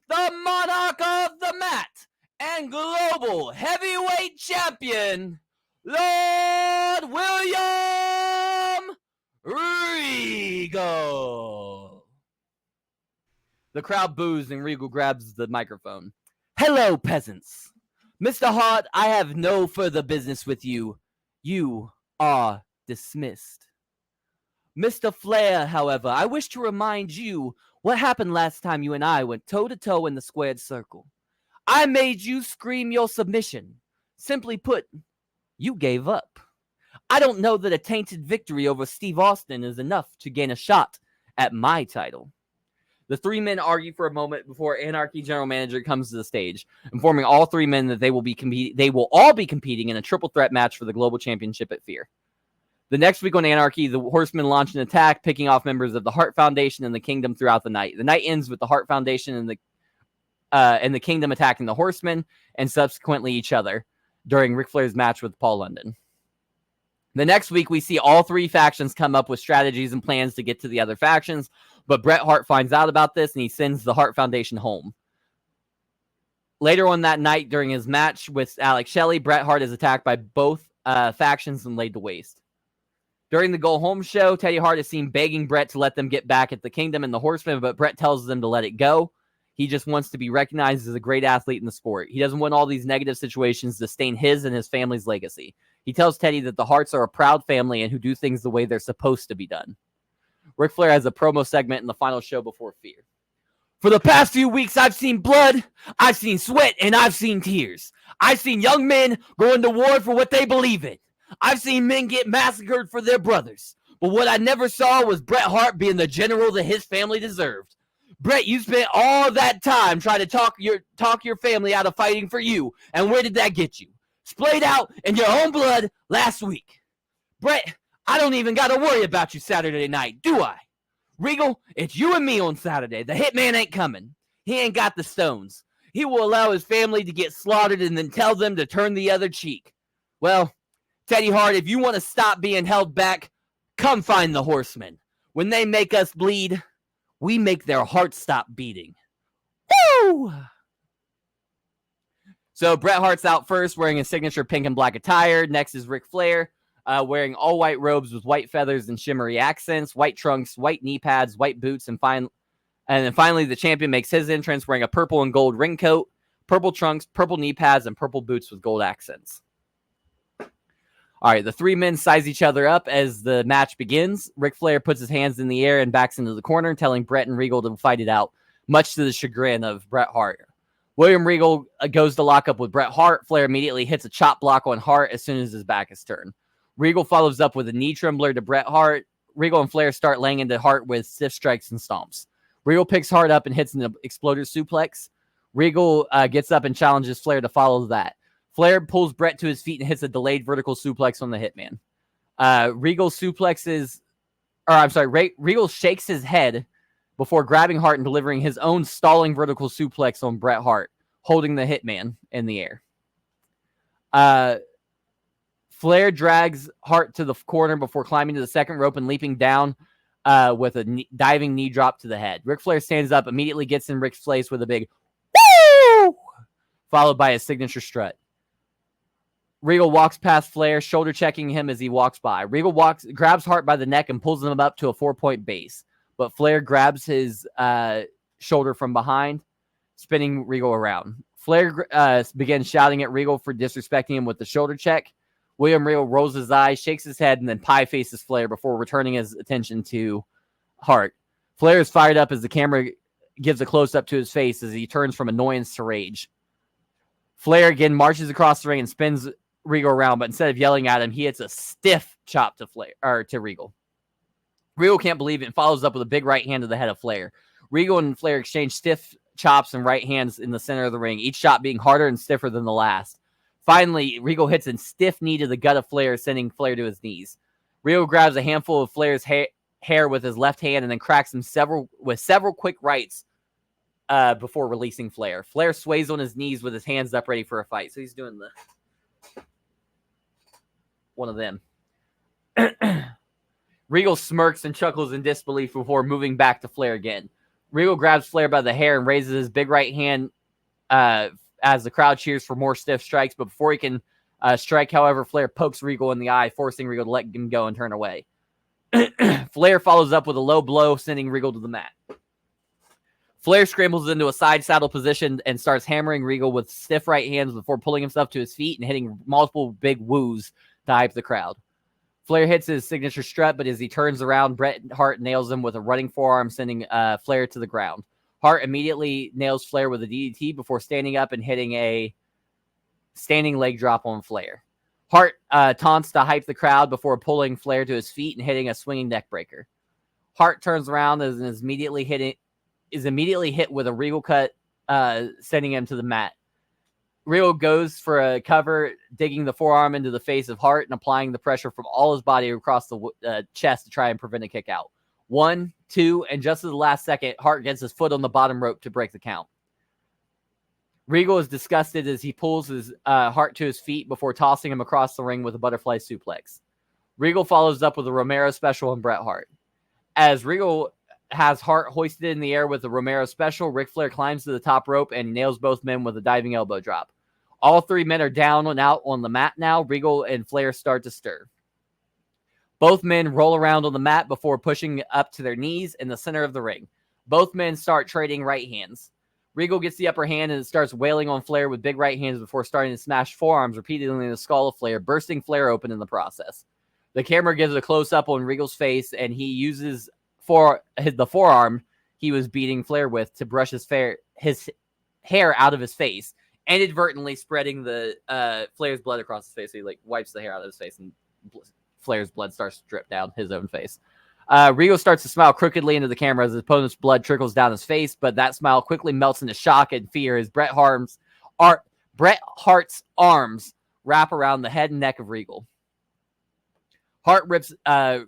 the monarch of the mat and global heavyweight champion, Lord William Regal." The crowd boos and Regal grabs the microphone. "Hello, peasants. Mr. Hart, I have no further business with you. You are dismissed. Mr. Flair, however, I wish to remind you what happened last time you and I went toe-to-toe in the squared circle. I made you scream your submission. Simply put, you gave up. I don't know that a tainted victory over Steve Austin is enough to gain a shot at my title." The three men argue for a moment before Anarchy General Manager comes to the stage, informing all three men that they will all be competing in a triple threat match for the Global Championship at Fear. The next week on Anarchy, the Horsemen launch an attack, picking off members of the Hart Foundation and the Kingdom throughout the night. The night ends with the Hart Foundation and the Kingdom attacking the Horsemen and subsequently each other during Ric Flair's match with Paul London. The next week, we see all three factions come up with strategies and plans to get to the other factions, but Bret Hart finds out about this and he sends the Hart Foundation home. Later on that night, during his match with Alex Shelley, Bret Hart is attacked by both factions and laid to waste. During the Go Home show, Teddy Hart is seen begging Bret to let them get back at the Kingdom and the Horsemen, but Bret tells them to let it go. He just wants to be recognized as a great athlete in the sport. He doesn't want all these negative situations to stain his and his family's legacy. He tells Teddy that the Harts are a proud family and who do things the way they're supposed to be done. Ric Flair has a promo segment in the final show before Fear. "For the past few weeks, I've seen blood, I've seen sweat, and I've seen tears. I've seen young men going to war for what they believe in. I've seen men get massacred for their brothers. But what I never saw was Bret Hart being the general that his family deserved. Bret, you spent all that time trying to talk your family out of fighting for you, and where did that get you? Splayed out in your own blood last week. Bret, I don't even got to worry about you Saturday night, do I? Regal, it's you and me on Saturday. The hitman ain't coming. He ain't got the stones. He will allow his family to get slaughtered and then tell them to turn the other cheek. Well, Teddy Hart, if you want to stop being held back, come find the Horsemen. When they make us bleed, we make their hearts stop beating. Woo! So Bret Hart's out first, wearing his signature pink and black attire. Next is Ric Flair, wearing all white robes with white feathers and shimmery accents, white trunks, white knee pads, white boots, and then finally the champion makes his entrance wearing a purple and gold ring coat, purple trunks, purple knee pads, and purple boots with gold accents. All right, the three men size each other up as the match begins. Ric Flair puts his hands in the air and backs into the corner, telling Bret and Regal to fight it out, much to the chagrin of Bret Hart. William Regal goes to lock up with Bret Hart. Flair immediately hits a chop block on Hart as soon as his back is turned. Regal follows up with a knee trembler to Bret Hart. Regal and Flair start laying into Hart with stiff strikes and stomps. Regal picks Hart up and hits an exploder suplex. Regal gets up and challenges Flair to follow that. Flair pulls Bret to his feet and hits a delayed vertical suplex on the Hitman. Regal shakes his head before grabbing Hart and delivering his own stalling vertical suplex on Bret Hart, holding the Hitman in the air. Flair drags Hart to the corner before climbing to the second rope and leaping down with a diving knee drop to the head. Ric Flair stands up, immediately gets in Ric's face with a big woo! followed by his signature strut. Regal walks past Flair, shoulder checking him as he walks by. Regal grabs Hart by the neck and pulls him up to a 4-point base. But Flair grabs his shoulder from behind, spinning Regal around. Flair begins shouting at Regal for disrespecting him with the shoulder check. William Regal rolls his eyes, shakes his head, and then pie faces Flair before returning his attention to Hart. Flair is fired up as the camera gives a close-up to his face as he turns from annoyance to rage. Flair again marches across the ring and spins Regal around, but instead of yelling at him, he hits a stiff chop to Regal. Regal can't believe it and follows up with a big right hand to the head of Flair. Regal and Flair exchange stiff chops and right hands in the center of the ring, each shot being harder and stiffer than the last. Finally, Regal hits a stiff knee to the gut of Flair, sending Flair to his knees. Regal grabs a handful of Flair's hair with his left hand and then cracks him several quick rights before releasing Flair. Flair sways on his knees with his hands up ready for a fight. So he's doing one of them. Regal smirks and chuckles in disbelief before moving back to Flair again. Regal grabs Flair by the hair and raises his big right hand as the crowd cheers for more stiff strikes. But before he can strike, however, Flair pokes Regal in the eye, forcing Regal to let him go and turn away. Flair follows up with a low blow, sending Regal to the mat. Flair scrambles into a side saddle position and starts hammering Regal with stiff right hands before pulling himself to his feet and hitting multiple big woos to hype the crowd. Flair hits his signature strut, but as he turns around, Bret Hart nails him with a running forearm, sending Flair to the ground. Hart immediately nails Flair with a DDT before standing up and hitting a standing leg drop on Flair. Hart taunts to hype the crowd before pulling Flair to his feet and hitting a swinging neck breaker. Hart turns around and is immediately hit with a Regal cut, sending him to the mat. Regal goes for a cover, digging the forearm into the face of Hart and applying the pressure from all his body across the chest to try and prevent a kick out. 1, 2, and just at the last second, Hart gets his foot on the bottom rope to break the count. Regal is disgusted as he pulls his Hart to his feet before tossing him across the ring with a butterfly suplex. Regal follows up with a Romero special on Bret Hart. As Regal has Hart hoisted in the air with a Romero special, Ric Flair climbs to the top rope and nails both men with a diving elbow drop. All three men are down and out on the mat now. Regal and Flair start to stir. Both men roll around on the mat before pushing up to their knees in the center of the ring. Both men start trading right hands. Regal gets the upper hand and starts wailing on Flair with big right hands before starting to smash forearms repeatedly in the skull of Flair, bursting Flair open in the process. The camera gives a close-up on Regal's face, and he uses the forearm he was beating Flair with to brush his hair out of his face, inadvertently spreading the Flair's blood across his face. So he wipes the hair out of his face, and Flair's blood starts to drip down his own face. Regal starts to smile crookedly into the camera as his opponent's blood trickles down his face, but that smile quickly melts into shock and fear as Bret Hart's arms wrap around the head and neck of Regal. Hart rips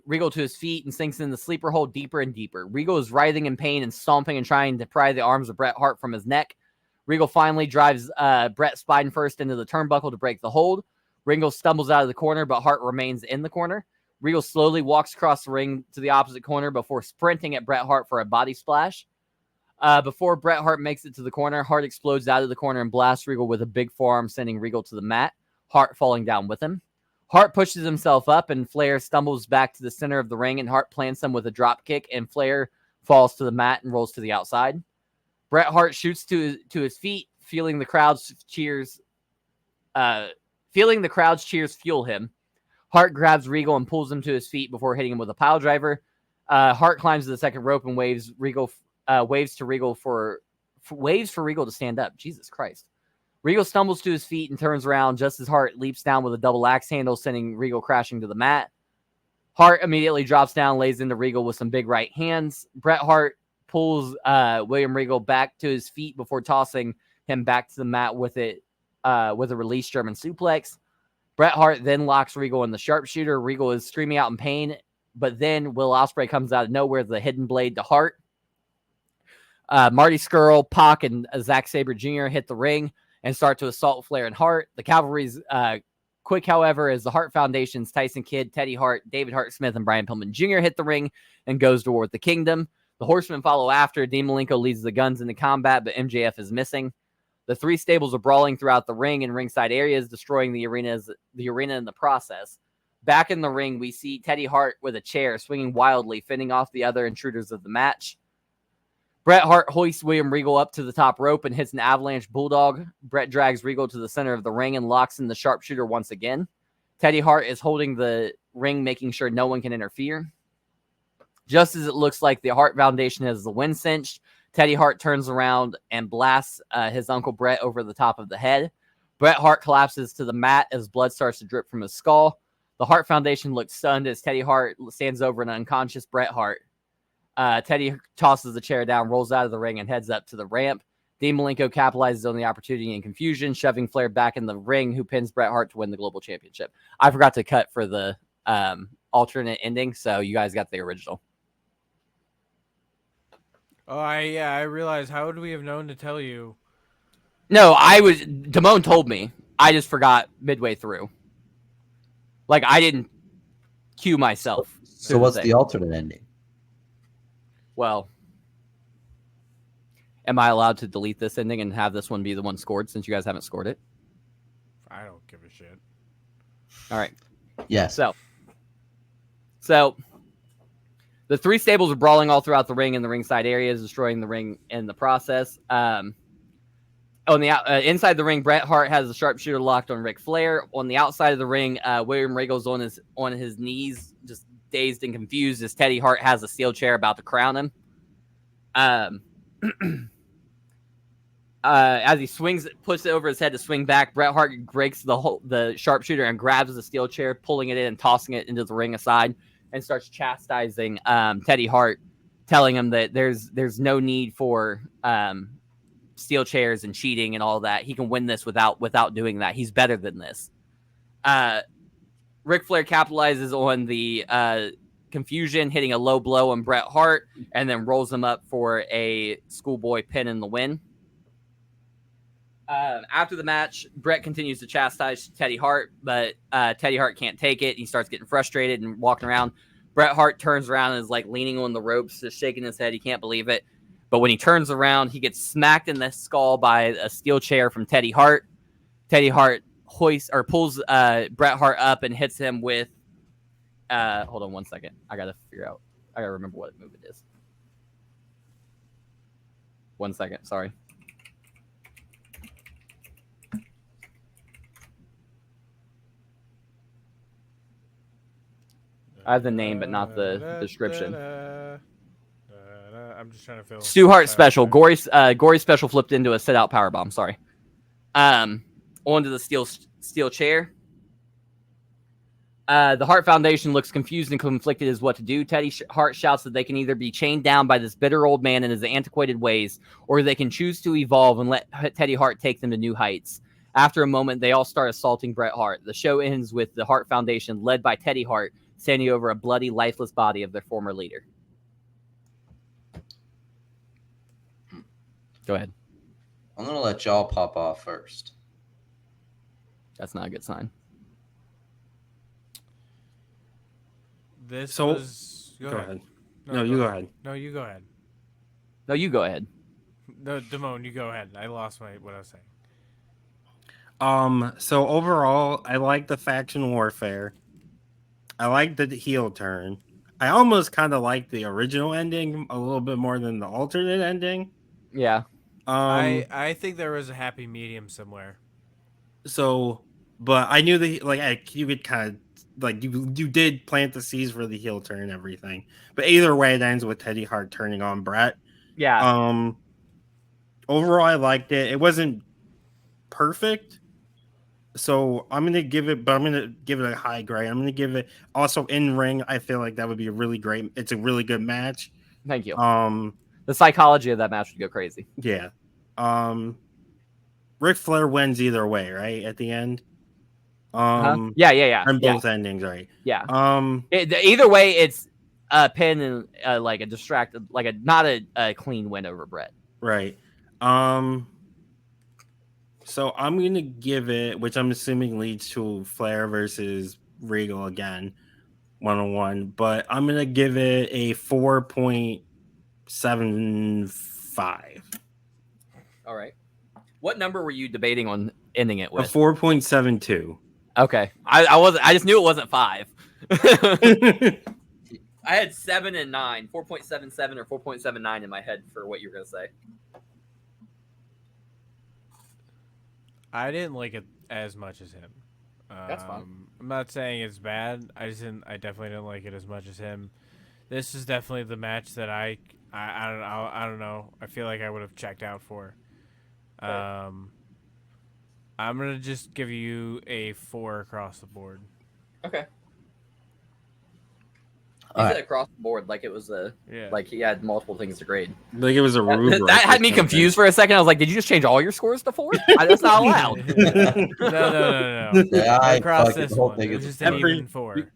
Regal to his feet and sinks in the sleeper hold deeper and deeper. Regal is writhing in pain and stomping and trying to pry the arms of Bret Hart from his neck. Regal finally drives Bret spine first into the turnbuckle to break the hold. Regal stumbles out of the corner, but Hart remains in the corner. Regal slowly walks across the ring to the opposite corner before sprinting at Bret Hart for a body splash. Before Bret Hart makes it to the corner, Hart explodes out of the corner and blasts Regal with a big forearm, sending Regal to the mat, Hart falling down with him. Hart pushes himself up, and Flair stumbles back to the center of the ring, and Hart plants him with a drop kick, and Flair falls to the mat and rolls to the outside. Bret Hart shoots to his feet, feeling the crowd's cheers fuel him. Hart grabs Regal and pulls him to his feet before hitting him with a pile driver. Hart climbs to the second rope and waves for Regal to stand up. Jesus Christ. Regal stumbles to his feet and turns around just as Hart leaps down with a double axe handle, sending Regal crashing to the mat. Hart immediately drops down, lays into Regal with some big right hands. Bret Hart pulls William Regal back to his feet before tossing him back to the mat with a release German suplex. Bret Hart then locks Regal in the sharpshooter. Regal is screaming out in pain, but then Will Ospreay comes out of nowhere with a hidden blade to Hart. Marty Scurll, Pac, and Zack Sabre Jr. hit the ring and start to assault Flair and Hart. The cavalry's quick, however, as the Hart Foundation's Tyson Kidd, Teddy Hart, David Hart Smith, and Brian Pillman Jr. hit the ring and goes to war with the Kingdom. The Horsemen follow after. Dean Malenko leads the Guns into combat, but MJF is missing. The three stables are brawling throughout the ring and ringside areas, destroying the arena in the process. Back in the ring, we see Teddy Hart with a chair swinging wildly, fending off the other intruders of the match. Bret Hart hoists William Regal up to the top rope and hits an avalanche bulldog. Bret drags Regal to the center of the ring and locks in the sharpshooter once again. Teddy Hart is holding the ring, making sure no one can interfere. Just as it looks like the Hart Foundation has the wind cinched, Teddy Hart turns around and blasts his Uncle Bret over the top of the head. Bret Hart collapses to the mat as blood starts to drip from his skull. The Hart Foundation looks stunned as Teddy Hart stands over an unconscious Bret Hart. Teddy tosses the chair down, rolls out of the ring, and heads up to the ramp. Dean Malenko capitalizes on the opportunity and confusion, shoving Flair back in the ring, who pins Bret Hart to win the Global Championship. I forgot to cut for the alternate ending, so you guys got the original. Oh, I realized. How would we have known to tell you? No, Damone told me. I just forgot midway through. Like, I didn't cue myself. So what's the alternate ending? Well, am I allowed to delete this ending and have this one be the one scored since you guys haven't scored it? I don't give a shit. All right. Yes. So the three stables are brawling all throughout the ring and the ringside areas, destroying the ring in the process. On the inside the ring, Bret Hart has the sharpshooter locked on Ric Flair. On the outside of the ring, William Regal's on his knees, just dazed and confused as Teddy Hart has a steel chair about to crown him. As he swings, puts it over his head to swing back, Bret Hart breaks the sharpshooter and grabs the steel chair, pulling it in and tossing it into the ring aside, and starts chastising Teddy Hart, telling him that there's no need for steel chairs and cheating and all that. He can win this without doing that. He's better than this. Ric Flair capitalizes on the confusion, hitting a low blow on Bret Hart, and then rolls him up for a schoolboy pin in the win. After the match, Bret continues to chastise Teddy Hart, but Teddy Hart can't take it. He starts getting frustrated and walking around. Bret Hart turns around and is like leaning on the ropes, just shaking his head. He can't believe it. But when he turns around, he gets smacked in the skull by a steel chair from Teddy Hart. Teddy Hart pulls Bret Hart up and hits him with. Hold on one second. I gotta remember what move it is. 1 second. Sorry. I have the name, but not the description. I'm just trying to feel. Stu Hart special. Gory special flipped into a sit-out powerbomb. Sorry. Onto the steel chair. The Hart Foundation looks confused and conflicted as what to do. Teddy Hart shouts that they can either be chained down by this bitter old man and his antiquated ways, or they can choose to evolve and let Teddy Hart take them to new heights. After a moment, they all start assaulting Bret Hart. The show ends with the Hart Foundation, led by Teddy Hart, standing over a bloody, lifeless body of their former leader. Go ahead. I'm going to let y'all pop off first. That's not a good sign. Go ahead. No, you go ahead. No, you go ahead. No, you go ahead. No, Damone, you go ahead. I lost what I was saying. So overall, I like the faction warfare. I like the heel turn. I almost kind of like the original ending a little bit more than the alternate ending. Yeah. I think there was a happy medium somewhere. So, but I knew you could kind of you did plant the seeds for the heel turn and everything. But either way, it ends with Teddy Hart turning on Bret. Yeah. Overall, I liked it. It wasn't perfect. So I'm gonna give it a high grade. I'm gonna give it also in ring. I feel like that would be it's a really good match. Thank you. The psychology of that match would go crazy. Yeah. Ric Flair wins either way, right? At the end. Yeah. On both endings, right? Yeah. Either way, it's a pin and like a distracted, not a clean win over Bret. Right. So I'm going to give it, which I'm assuming leads to Flair versus Regal again, 1-on-1, but I'm going to give it a 4.75. All right. What number were you debating on ending it A with? 4.72. Okay, I wasn't. I just knew it wasn't 5. I had 7 and 9, 4.77 or 4.79 in my head for what you were gonna say. I didn't like it as much as him. That's fine. I'm not saying it's bad. I definitely didn't like it as much as him. This is definitely the match that I don't know. I feel like I would have checked out for. Okay. I'm gonna just give you a 4 across the board. Okay. All He right. said across the board, like it was like he had multiple things to grade. Like it was a rubric. That had me confused for a second. I was like, "Did you just change all your scores to 4? That's not allowed." No. Yeah, Across the this whole one, thing it was is just an every- even 4.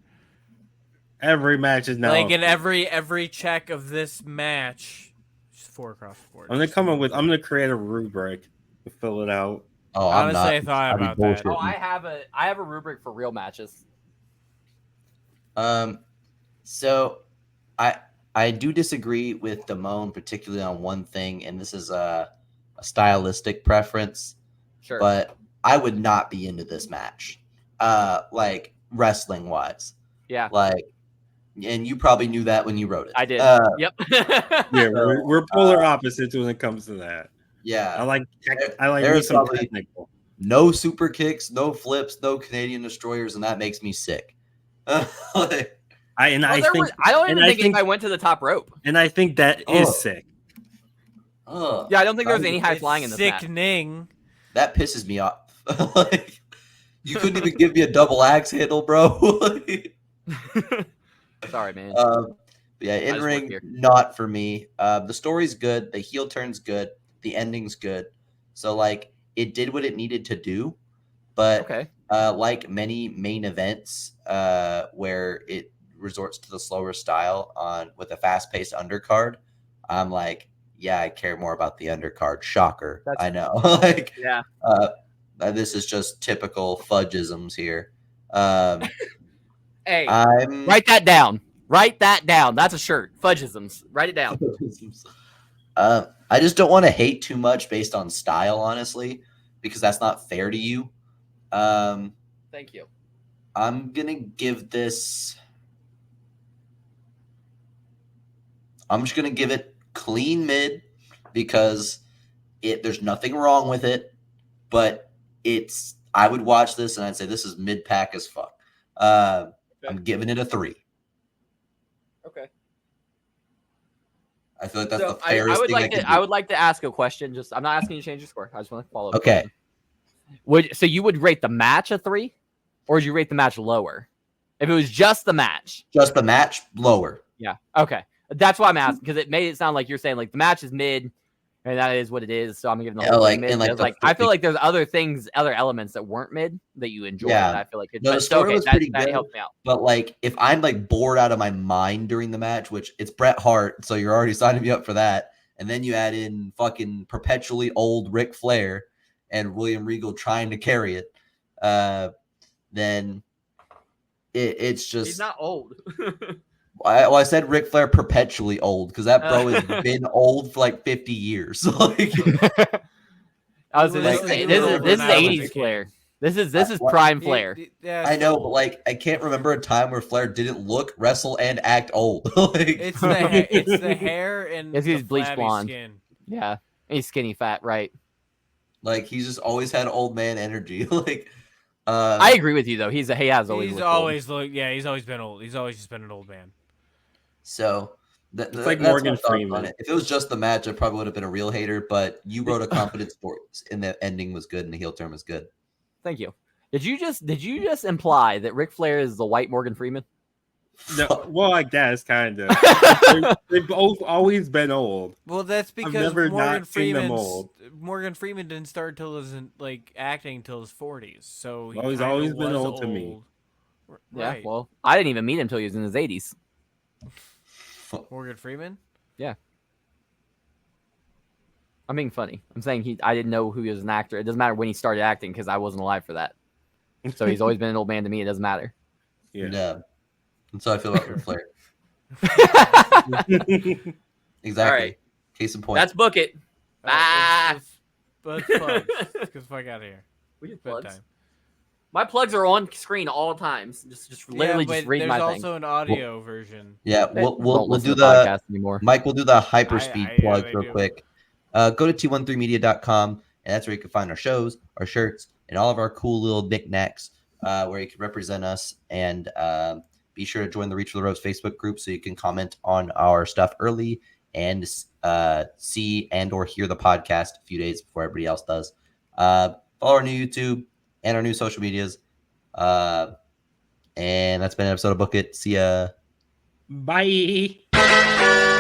Every match is now. Like in every check of this match, just 4 across the board. I'm gonna create a rubric to fill it out. Oh, I'm Honestly, not. I thought I'd be about that. Oh, bullshitting. I have a rubric for real matches. So I do disagree with Damone, particularly on one thing, and this is a stylistic preference. Sure. But I would not be into this match, like wrestling wise. Yeah. Like, and you probably knew that when you wrote it. I did. Yep. Yeah, we're polar opposites when it comes to that. Yeah. I like There's me some probably- technical. No super kicks, no flips, no Canadian destroyers, and that makes me sick. Like, I don't even think anybody went to the top rope. and I think that is Oh. sick. ugh, Yeah, I don't think there was any high flying in this match. Sickening. that pisses me off. Like, you couldn't even give me a double axe handle, bro. Like, Sorry, man. yeah, in just ring, work here. not for me. The story's good, the heel turn's good, the ending's good. So like, it did what it needed to do, but Okay. like many main events, where it resorts to the slower style with a fast-paced undercard, I'm like, yeah, I care more about the undercard. Shocker, I know. Like, Yeah. this is just typical fudgisms here. Hey, I'm write that down. Write that down. That's a shirt. Fudgisms. Write it down. I just don't want to hate too much based on style, honestly, because that's not fair to you. Thank you. I'm gonna give this. I'm just gonna give it clean mid because there's nothing wrong with it, but I would watch this and I'd say this is mid pack as fuck. I'm giving it a 3. Okay. I feel like that's So the fairest thing I can do. I would like to ask a question. Just I'm not asking you to change your score. I just want to follow up. Okay. So you would rate the match a 3, or would you rate the match lower? If it was just the match. Just the match, lower. Yeah. Okay. That's why I'm asking, because it made it sound like you're saying like the match is mid, and that is what it is. So I'm giving the whole thing mid. I feel like there's other elements that weren't mid that you enjoyed. Yeah. And I feel like The story was pretty that good, helped me out. but like if I'm like bored out of my mind during the match, which it's Bret Hart, so you're already signing me up for that, and then you add in fucking perpetually old Ric Flair and William Regal trying to carry it, then it's just He's not old. I said Ric Flair perpetually old because that bro has been old for like 50 years. Like, This is the 80s Flair. This is prime Flair. I know, but like I can't remember a time where Flair didn't look, wrestle, and act old. Like, it's the hair and Yes, he's the bleach flabby blonde. skin. Yeah, he's skinny fat, right? like he's just always had old man energy. Like, I agree with you though. He has always He's looked always he's always been old. He's always just been an old man. so It's like that's Morgan my thoughts Freeman. on it. If it was just the match, I probably would have been a real hater. But you wrote a competent story, and the ending was good, and the heel turn was good. Thank you. Did you just imply that Ric Flair is the white Morgan Freeman? No, well, I guess kind of. They've both always been old. Well, that's because never not seen them old. Morgan Freeman didn't start till his acting till his 40s. So Well, he's always been old to me. Yeah. Right. Well, I didn't even meet him until he was in his 80s. Morgan Freeman? I'm being funny. I'm saying I didn't know who he was an actor. It doesn't matter when he started acting because I wasn't alive for that. So he's always been an old man to me. It doesn't matter. Yeah. That's how I feel about Ric Flair. Exactly. All right. Case in point. Let's book it. Let's But plugs. Get the fuck out of here. We have Bedtime. plugs. My plugs are on screen all times. Just literally just read there's my also thing. an audio version. Yeah, Don't we'll listen do to the podcasts anymore. Mike will do the hyperspeed plug they real do. quick. Go to t13media.com, and that's where you can find our shows, our shirts, and all of our cool little knickknacks where you can represent us. And be sure to join the Reach for the Ropes Facebook group so you can comment on our stuff early and see and or hear the podcast a few days before everybody else does. Follow our new YouTube and our new social medias. And that's been an episode of Book It. See ya. Bye.